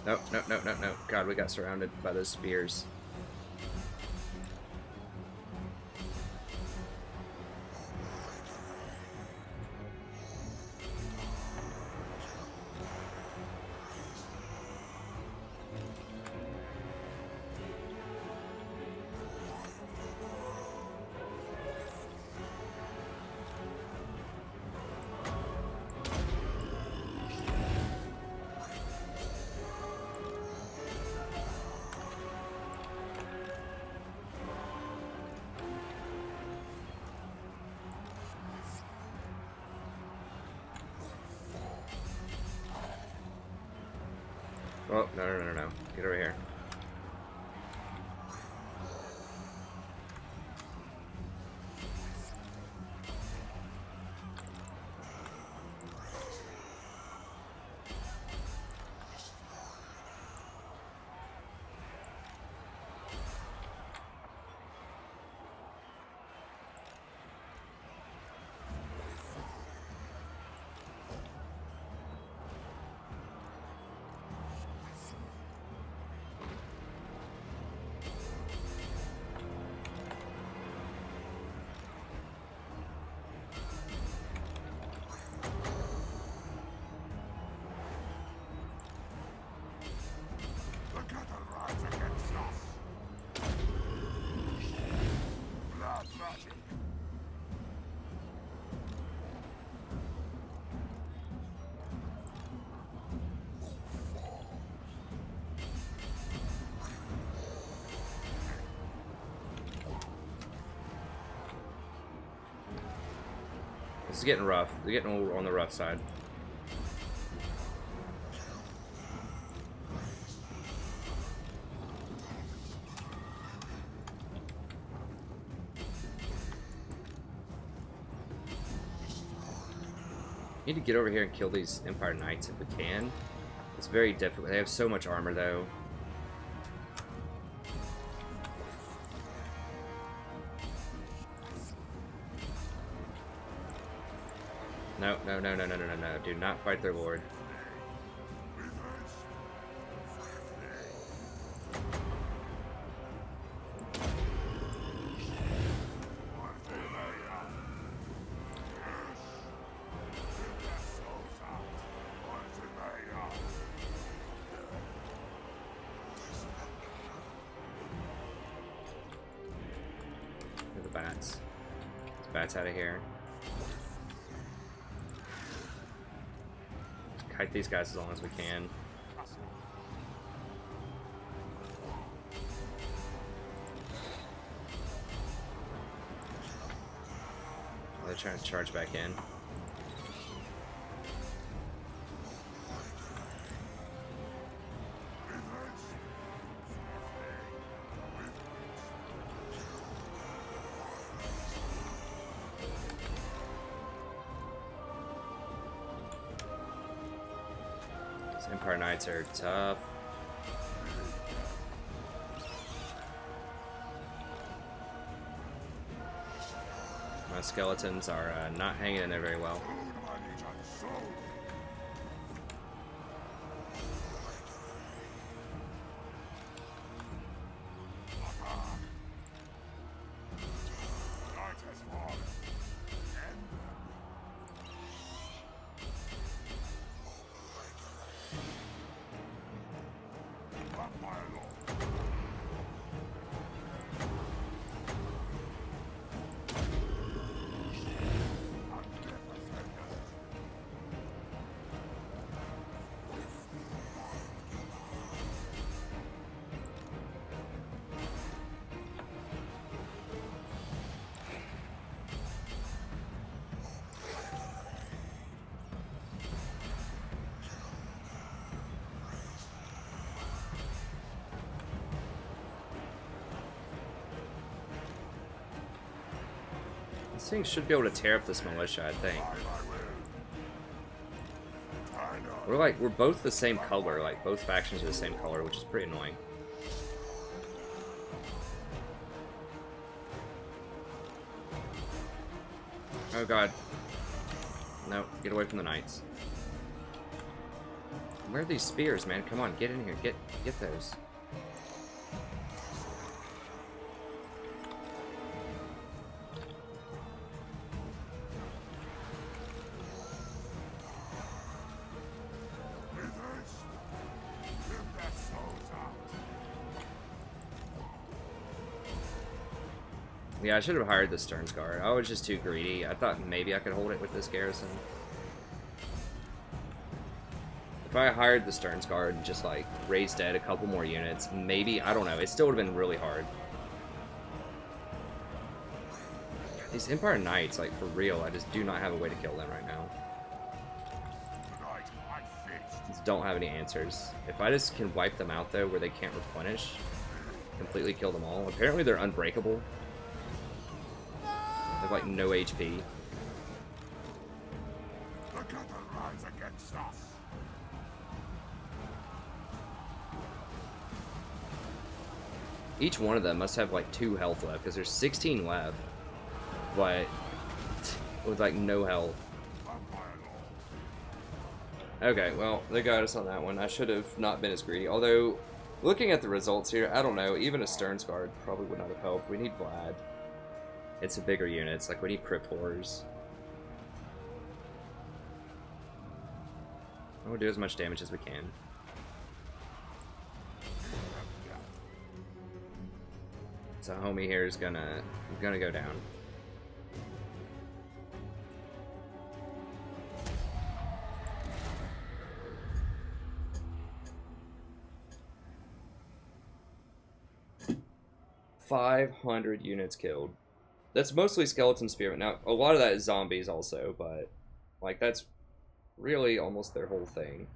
A: No. God, we got surrounded by those spears. Oh, no. Get over here.
C: The cattle rise against us. Blood magic.
A: This is getting rough. We're getting on the rough side. Need to get over here and kill these Empire Knights if we can. It's very difficult. They have so much armor though. No. Do not fight their lord. The bats. These bats out of here. Kite these guys as long as we can. Oh, they're trying to charge back in. Empire Knights are tough. My skeletons are not hanging in there very well. This thing should be able to tear up this militia, I think. We're both the same color, like both factions are the same color, which is pretty annoying. Oh god. No, get away from the knights. Where are these spears, man? Come on, get in here, get those. Yeah, I should have hired the Stearns Guard. I was just too greedy. I thought maybe I could hold it with this garrison. If I hired the Stearns Guard and just like raised dead a couple more units, maybe, I don't know, it still would have been really hard. These Empire Knights, like for real, I just do not have a way to kill them right now. Just don't have any answers. If I just can wipe them out though, where they can't replenish, completely kill them all. Apparently they're unbreakable. They have like no HP.
C: The cattle rise against us.
A: Each one of them must have like 2 health left, because there's 16 left, but with like no health. Okay, well, they got us on that one. I should have not been as greedy. Although, looking at the results here, I don't know, even a Stern's Guard probably would not have helped. We need Vlad. It's a bigger unit. It's like we need Crypt Horrors. We'll do as much damage as we can. So homie here is gonna go down. "500 units killed." That's mostly skeleton spearmen. Now, a lot of that is zombies also, but like that's really almost their whole thing.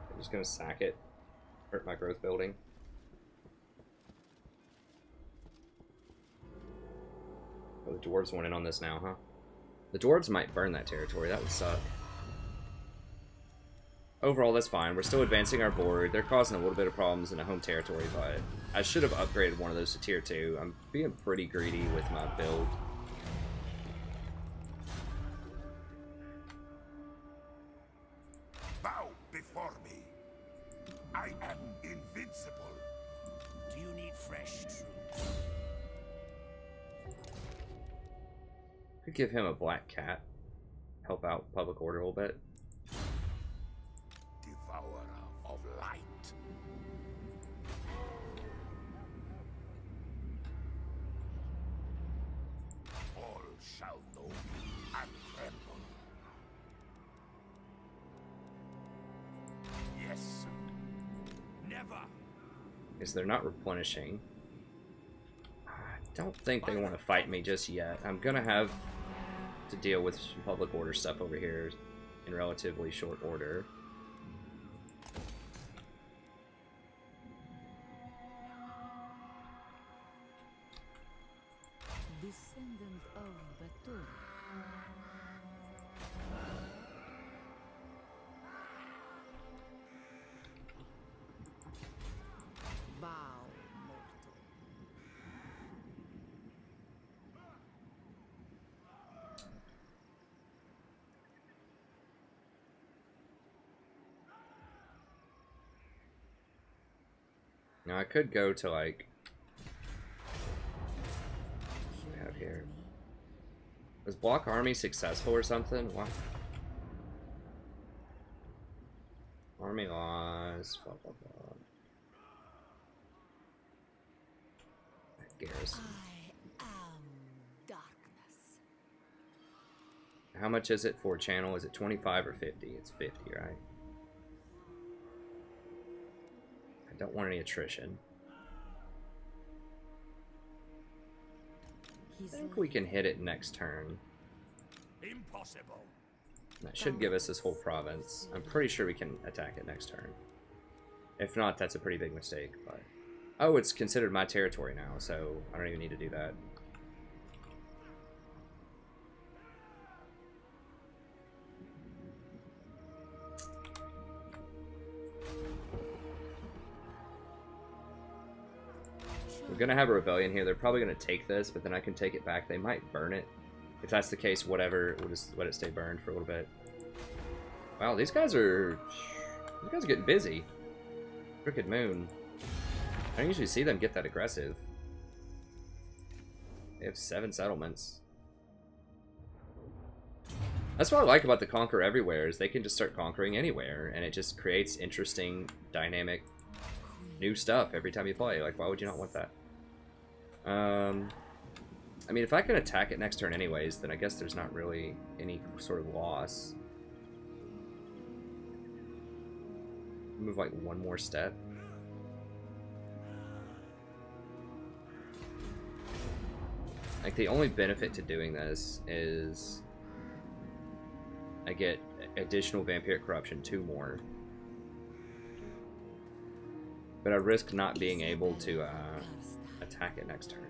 A: I'm just gonna sack it. Hurt my growth building. Oh, the dwarves went in on this now, huh? The dwarves might burn that territory. That would suck. Overall, that's fine. We're still advancing our board. They're causing a little bit of problems in a home territory, but I should have upgraded one of those to tier 2. I'm being pretty greedy with my build.
C: Bow before me. I am invincible.
D: Do you need fresh troops?
A: Could give him a black cat. Help out public order a little bit.
C: Devourer of light. All shall know me and tremble. Yes.
D: Never.
A: Because they're not replenishing. I don't think they want to fight me just yet. I'm gonna have to deal with some public order stuff over here in relatively short order.
B: Descendant of Batur. Bow, mortal.
A: Now I could go to like what do we have here? Was block army successful or something? What? Army loss, blah blah blah. Garrison.
B: I am darkness.
A: How much is it for channel? Is it 25 or 50? It's 50, right? I don't want any attrition. I think we can hit it next turn.
D: Impossible.
A: That should give us this whole province. I'm pretty sure we can attack it next turn. If not, that's a pretty big mistake, but... Oh, it's considered my territory now, so I don't even need to do that. We're gonna have a rebellion here. They're probably gonna take this, but then I can take it back. They might burn it. If that's the case, whatever. We'll just let it stay burned for a little bit. Wow, these guys are getting busy. Crooked Moon. I don't usually see them get that aggressive. They have 7 settlements. That's what I like about the Conquer Everywhere, is they can just start conquering anywhere, and it just creates interesting, dynamic, new stuff every time you play. Like, why would you not want that? I mean, if I can attack it next turn anyways, then I guess there's not really any sort of loss. Move like one more step. Like, the only benefit to doing this is I get additional vampiric corruption, 2 more. But I risk not being able to attack it next turn.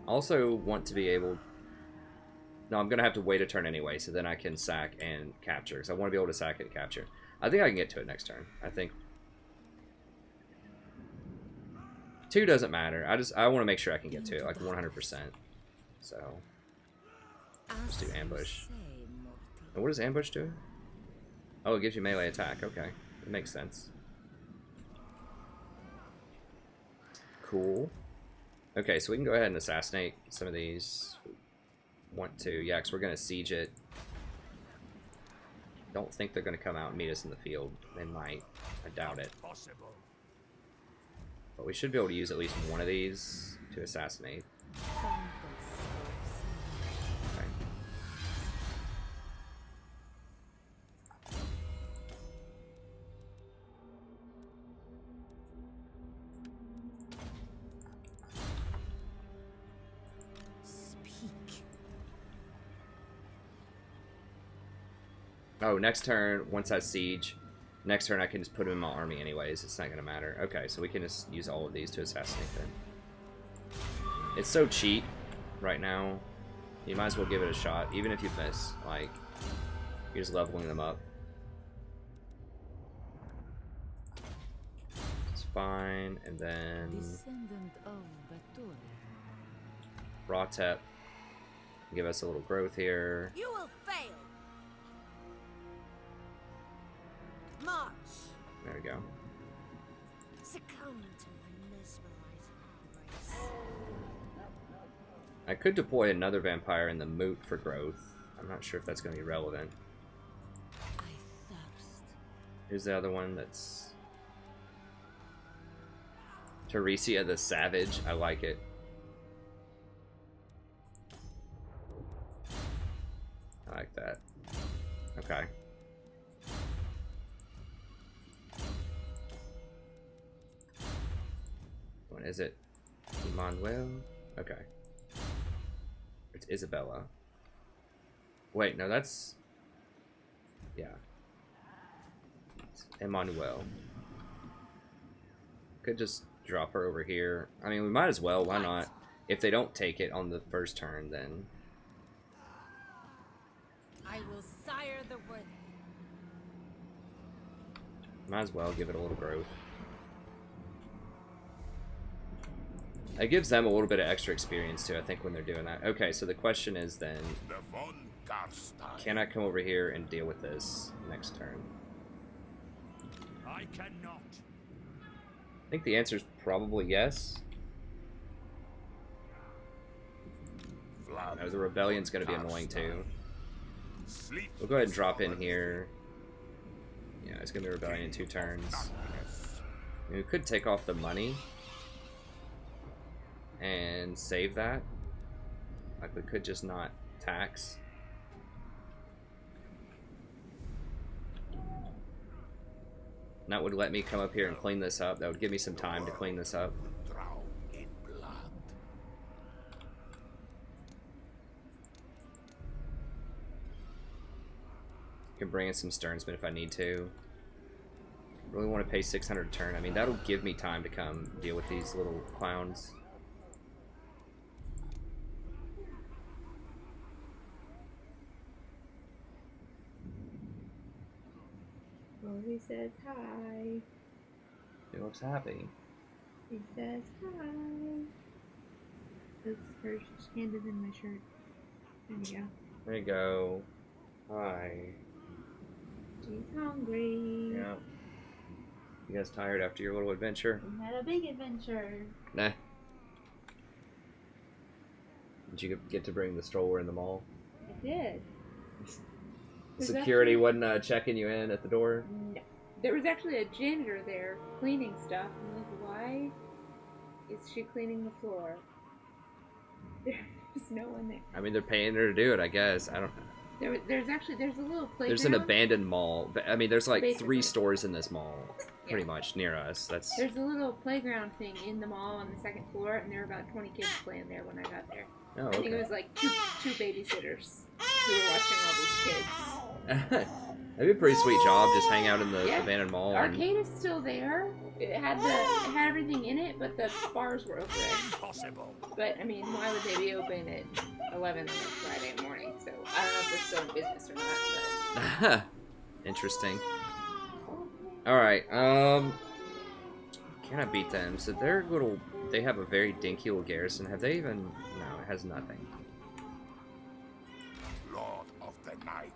A: I also want to be able... No, I'm going to have to wait a turn anyway, so then I can sack and capture. Because I want to be able to sack and capture. I think I can get to it next turn. I think... 2 doesn't matter. I want to make sure I can get to it, like 100%. So... Let's do ambush. And what does ambush do? Oh, it gives you melee attack. Okay. It makes sense. Cool. Okay, so we can go ahead and assassinate some of these. Want to. Yeah, because we're going to siege it. Don't think they're going to come out and meet us in the field. They might. I doubt it. But we should be able to use at least one of these to assassinate. Okay. Oh, next turn, once I siege, next turn I can just put him in my army anyways. It's not going to matter. Okay, so we can just use all of these to assassinate them. It's so cheap right now. You might as well give it a shot, even if you miss. Like, you're just leveling them up. It's fine, and then... Rotep. Give us a little growth here.
B: You will fail. March.
A: There we go.
B: Succumb to my mesmerizing embrace.
A: I could deploy another vampire in the moot for growth. I'm not sure if that's going to be relevant.
B: I thirst.
A: Here's the other one that's... Teresia the Savage. I like it. I like that. Okay. What is it? Emmanuel? Okay. It's Isabella. Wait, no, that's... Yeah. It's Emmanuel. Could just drop her over here. I mean, we might as well. Why not? If they don't take it on the first turn, then...
B: I will sire the worthy.
A: Might as well give it a little growth. It gives them a little bit of extra experience too, I think, when they're doing that. Okay, so the question is then, can I come over here and deal with this next turn?
D: I cannot.
A: I think the answer is probably yes. No, the rebellion's going to be annoying too. We'll go ahead and drop in here. Yeah, it's going to be rebellion in 2 turns. I mean, we could take off the money and save that. Like, we could just not tax. And that would let me come up here and clean this up. That would give me some time to clean this up. Can bring in some Sternsmen if I need to. Really want to pay 600 a turn. I mean, that'll give me time to come deal with these little clowns.
E: Oh, he says hi.
A: He looks happy.
E: He says hi. This first handed in my shirt. There you go.
A: There you go. Hi.
E: He's hungry.
A: Yeah. You guys tired after your little adventure?
E: We had a big adventure.
A: Nah. Did you get to bring the stroller in the mall?
E: I did.
A: Security wasn't checking you in at the door?
E: No. There was actually a janitor there cleaning stuff. I'm like, why Is she cleaning the floor? There's no one there.
A: I mean, they're paying her to do it, I guess. I don't.
E: There's a little playground.
A: There's an abandoned mall. I mean, there's like
E: Basically.
A: 3 stores in this mall, pretty much near us. That's.
E: There's a little playground thing in the mall on the 2nd floor, and there were about 20 kids playing there when I got there.
A: Oh,
E: I think it was like two babysitters who were watching all these kids.
A: That'd be a pretty sweet job, just hang out in the abandoned mall.
E: The arcade is still there. It had everything in it, but the bars were open.
D: Impossible.
E: But I mean, why would they be open at 11 on a Friday morning? So I don't know if they're still in business or not. But
A: Interesting. Alright, can I beat them? So they have a very dinky little garrison. Have they even... No, it has nothing.
C: Lord of the Night.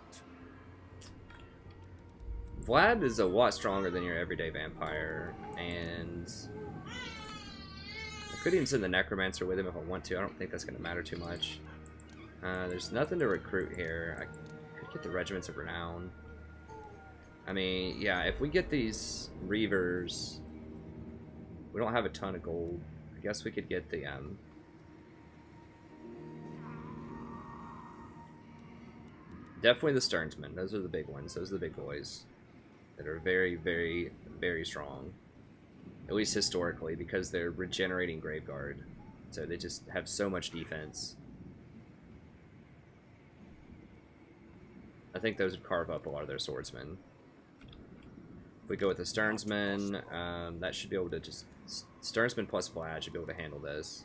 A: Vlad is a lot stronger than your everyday vampire, and... I could even send the Necromancer with him if I want to. I don't think that's going to matter too much. There's nothing to recruit here. I could get the Regiments of Renown. I mean, yeah, if we get these Reavers... We don't have a ton of gold. I guess we could get the, Definitely the Stearnsmen. Those are the big ones. Those are the big boys. That are very, very, very strong. At least historically, because they're regenerating Graveguard. So they just have so much defense. I think those would carve up a lot of their swordsmen. If we go with the Stearnsmen, that should be able to just... Stearnsman plus Vlad should be able to handle this.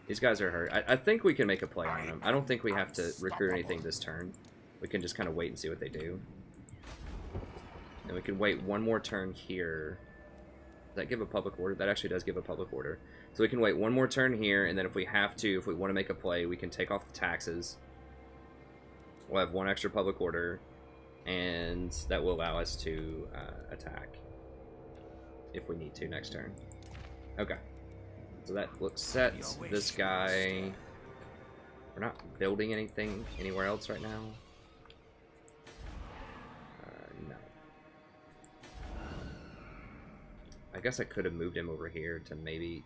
A: These guys are hurt. I think we can make a play on them. I don't think we have to recruit anything this turn. We can just kind of wait and see what they do. And we can wait one more turn here. Does that give a public order? That actually does give a public order. So we can wait one more turn here, and then if we have to, if we want to make a play, we can take off the taxes. We'll have one extra public order, and that will allow us to attack. If we need to next turn. Okay. So that looks set. This guy... We're not building anything anywhere else right now. No. I guess I could have moved him over here to maybe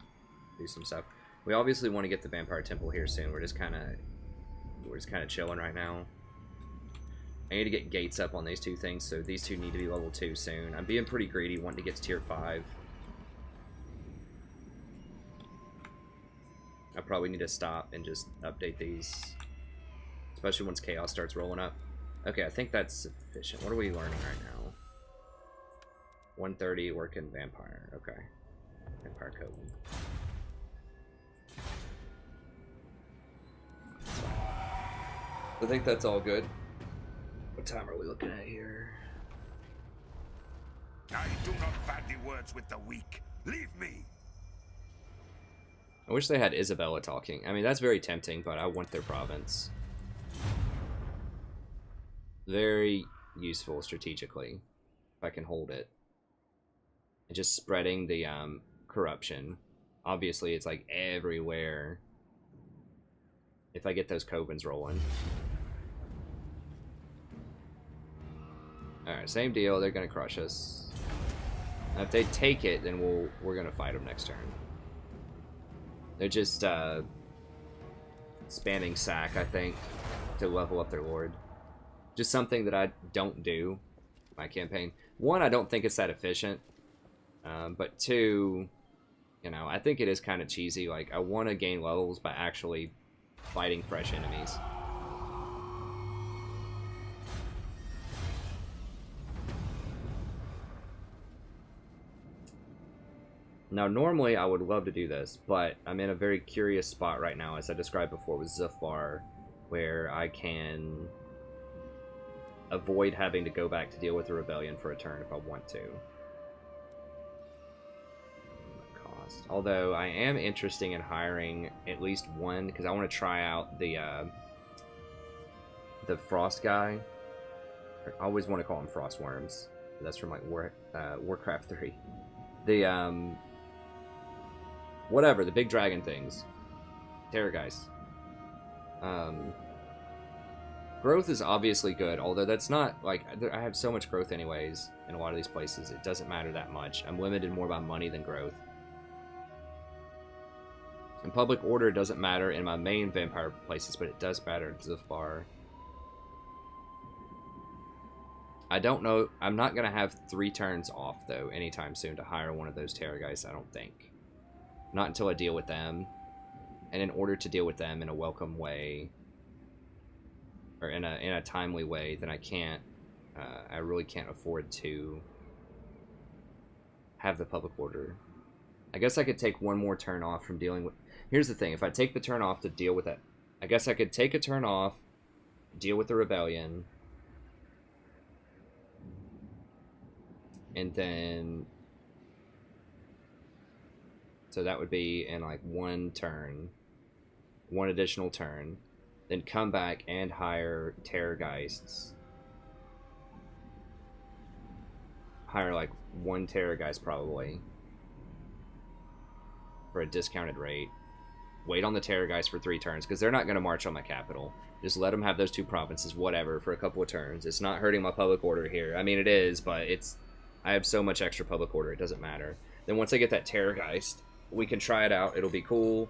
A: do some stuff. We obviously want to get the Vampire Temple here soon. We're just kind of chilling right now. I need to get gates up on these two things, so these two need to be level 2 soon. I'm being pretty greedy, wanting to get to tier 5. I probably need to stop and just update these. Especially once Chaos starts rolling up. Okay, I think that's sufficient. What are we learning right now? 130, working Vampire. Okay. Vampire Coven. I think that's all good. What time are we looking at here?
C: I do not bandy words with the weak. Leave me.
A: I wish they had Isabella talking. I mean, that's very tempting, but I want their province. Very useful strategically, if I can hold it. And just spreading the corruption. Obviously, it's like everywhere. If I get those covens rolling. Alright, same deal. They're gonna crush us. Now, if they take it, then we're gonna fight them next turn. They're just spamming sack, I think, to level up their lord. Just something that I don't do in my campaign. One, I don't think it's that efficient. But two, you know, I think it is kind of cheesy. Like, I want to gain levels by actually fighting fresh enemies. Now, normally I would love to do this, but I'm in a very curious spot right now, as I described before with Zufar, where I can avoid having to go back to deal with the rebellion for a turn if I want to. Cost. Although I am interested in hiring at least one, because I want to try out the Frost guy. I always want to call him Frost Worms. That's from like Warcraft 3. The whatever, the big dragon things. Terrorgeist. Growth is obviously good, although that's not, like, I have so much growth anyways in a lot of these places, it doesn't matter that much. I'm limited more by money than growth. In public order, it doesn't matter in my main vampire places, but it does matter in Zufbar. I don't know. I'm not going to have 3 turns off, though, anytime soon to hire one of those Terrorgeists, I don't think. Not until I deal with them. And in order to deal with them in a welcome way, or in a timely way, then I can't, I really can't afford to have the public order. I guess I could take 1 more turn off from dealing with... Here's the thing, if I take the turn off to deal with it, I guess I could take a turn off, deal with the rebellion, and then... So that would be in like 1 turn, 1 additional turn, then come back and hire Terrorgeists. Hire like 1 Terrorgeist probably for a discounted rate. Wait on the Terrorgeist for 3 turns because they're not going to march on my capital. Just let them have those 2 provinces, whatever, for a couple of turns. It's not hurting my public order here. I mean, it is, but it's... I have so much extra public order, it doesn't matter. Then once I get that Terrorgeist, we can try it out. It'll be cool,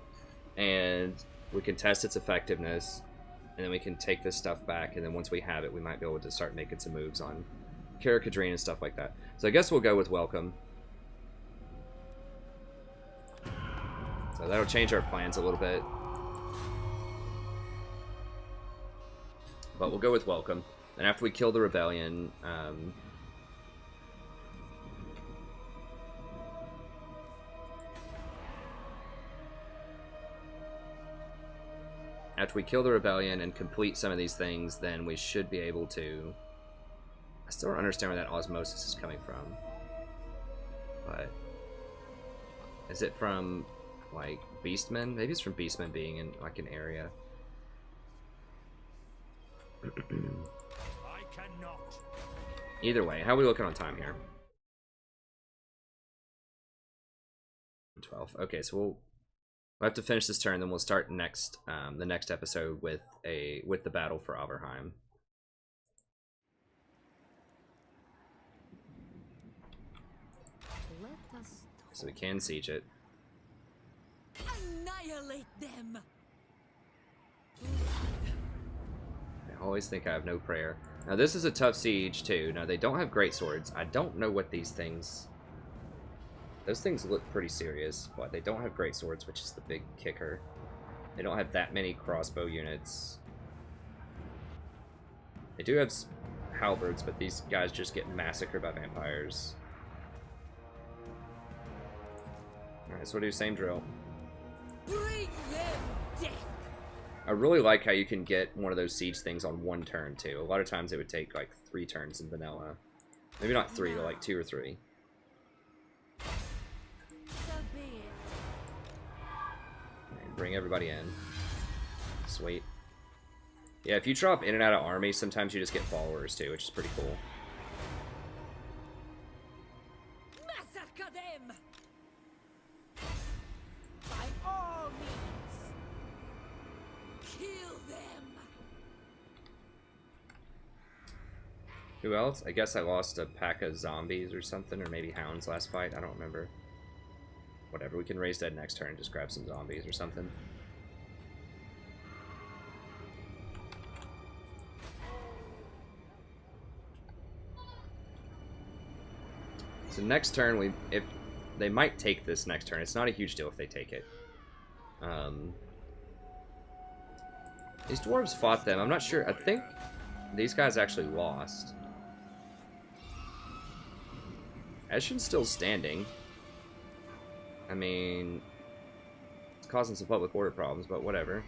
A: and we can test its effectiveness, and then we can take this stuff back, and then once we have it, we might be able to start making some moves on Karakadrine and stuff like that. So I guess we'll go with Welcome. So that'll change our plans a little bit. But we'll go with Welcome. And after we kill the Rebellion, after we kill the Rebellion and complete some of these things, then we should be able to... I still don't understand where that osmosis is coming from. But... Is it from, like, Beastmen? Maybe it's from Beastmen being in, like, an area.
D: I cannot.
A: Either way, how are we looking on time here? 12. Okay, so we'll have to finish this turn, then we'll start next, the next episode with the battle for Averheim.
B: Let us
A: So we can siege it.
B: annihilate them.
A: I always think I have no prayer. Now this is a tough siege too. Now they don't have great swords. I don't know what these things... Those things look pretty serious, but they don't have great swords, which is the big kicker. They don't have that many crossbow units. They do have halberds, but these guys just get massacred by vampires. Alright, so we'll do same drill.
B: Bring them death.
A: I really like how you can get one of those siege things on 1 turn, too. A lot of times it would take, like, 3 turns in vanilla. Maybe not 3, but like 2 or 3.
B: So be it.
A: And bring everybody in. Sweet. Yeah, if you drop in and out of armies, sometimes you just get followers, too, which is pretty cool.
B: Massacre them. By all means. Kill them.
A: Who else? I guess I lost a pack of zombies or something, or maybe hounds last fight. I don't remember. Whatever, we can raise dead next turn and just grab some zombies or something. So next turn, if they might take this next turn. It's not a huge deal if they take it. These dwarves fought them. I'm not sure. I think these guys actually lost. Eshen's still standing. I mean, it's causing some public order problems, but whatever.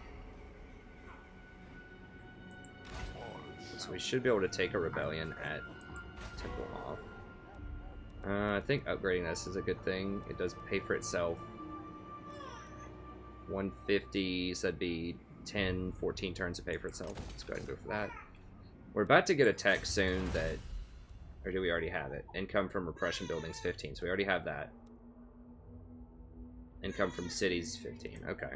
A: So we should be able to take a rebellion at Temple off. I think upgrading this is a good thing. It does pay for itself. 150, so that'd be 10, 14 turns to pay for itself. Let's go ahead and go for that. We're about to get a tech soon that... Or do we already have it? Income from repression buildings 15, so we already have that. Income from cities 15, okay.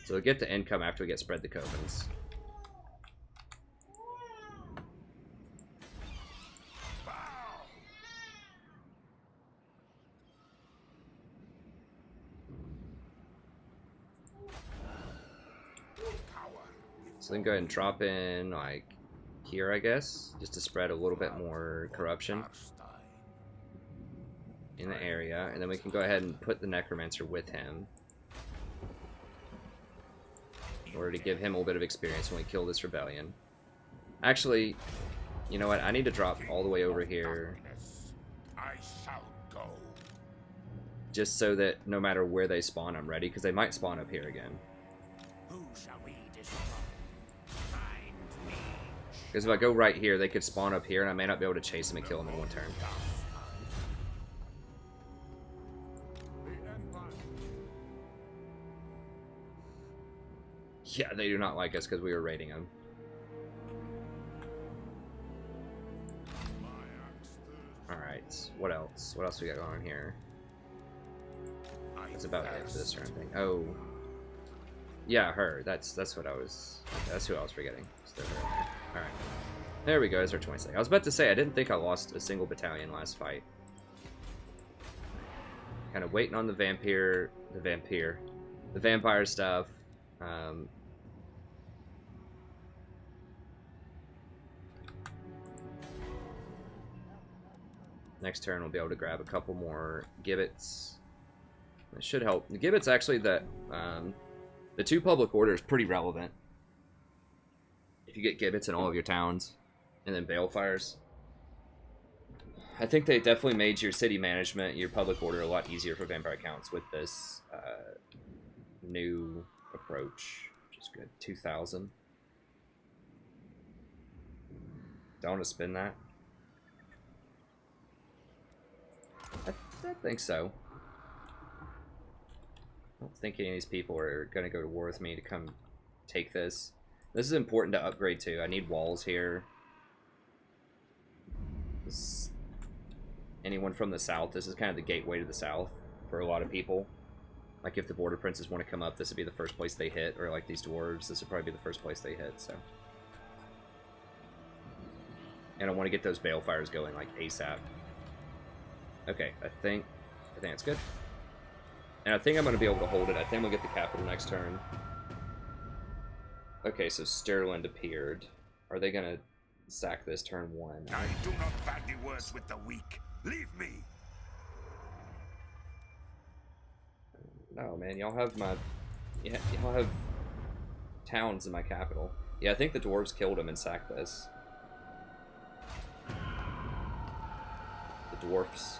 A: So we'll get the income after we get spread the covens. So then go ahead and drop in, like, here, I guess, just to spread a little bit more corruption in the area. And then we can go ahead and put the Necromancer with him in order to give him a little bit of experience when we kill this rebellion. Actually, you know what? I need to drop all the way over here
D: I shall go.
A: just so that no matter where they spawn, I'm ready, because they might spawn up here again.
D: Who shall we destroy? Find me.
A: Because if I go right here, they could spawn up here, and I may not be able to chase them and kill them in one turn. Yeah, they do not like us because we were raiding them. Alright, what else? What else we got going on here? That's about it for this turn thing. Oh. Yeah, her. That's what I was... That's who I was forgetting. Alright. There we go, that's our 22nd. I was about to say, I didn't think I lost a single battalion last fight. Kind of waiting on the vampire stuff. Next turn we'll be able to grab a couple more gibbets. It should help. The gibbets actually, the 2 public order is pretty relevant. If you get gibbets in all of your towns, and then balefires. I think they definitely made your city management, your public order, a lot easier for vampire counts with this new approach, which is good. 2,000. Don't want to spin that. I think so. I don't think any of these people are going to go to war with me to come take this. This is important to upgrade too. I need walls here. Anyone from the south, this is kind of the gateway to the south for a lot of people. Like if the border princes want to come up, this would be the first place they hit, or like these dwarves, this would probably be the first place they hit, so. And I want to get those balefires going like ASAP. Okay, I think it's good. And I think I'm going to be able to hold it. I think we'll get the capital next turn. Okay, so Sterland appeared. Are they going to sack this turn 1?
D: I do not bandy words with the weak. Leave me.
A: No, man, y'all have my... Yeah, y'all have towns in my capital. Yeah, I think the dwarves killed him and sacked this. The dwarfs.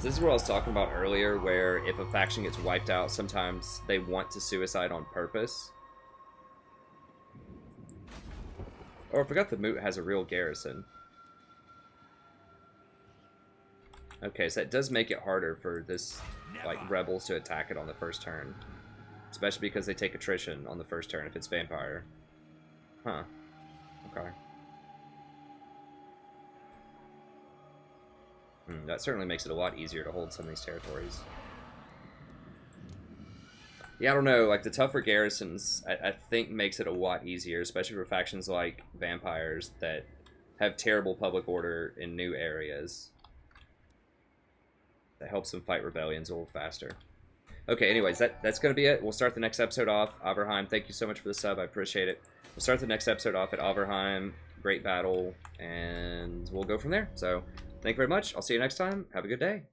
A: This is what I was talking about earlier, where if a faction gets wiped out, sometimes they want to suicide on purpose. Oh, I forgot the Moot has a real garrison. Okay, so that does make it harder for this, like, rebels to attack it on the first turn. Especially because they take attrition on the first turn if it's vampire. Huh. Okay. That certainly makes it a lot easier to hold some of these territories. Yeah, I don't know, like the tougher garrisons, I think makes it a lot easier, especially for factions like vampires that have terrible public order in new areas. That helps them fight rebellions a little faster. Okay, anyways, that's going to be it. We'll start the next episode off. Averheim, thank you so much for the sub, I appreciate it. We'll start the next episode off at Averheim, great battle, and we'll go from there. So, thank you very much. I'll see you next time. Have a good day.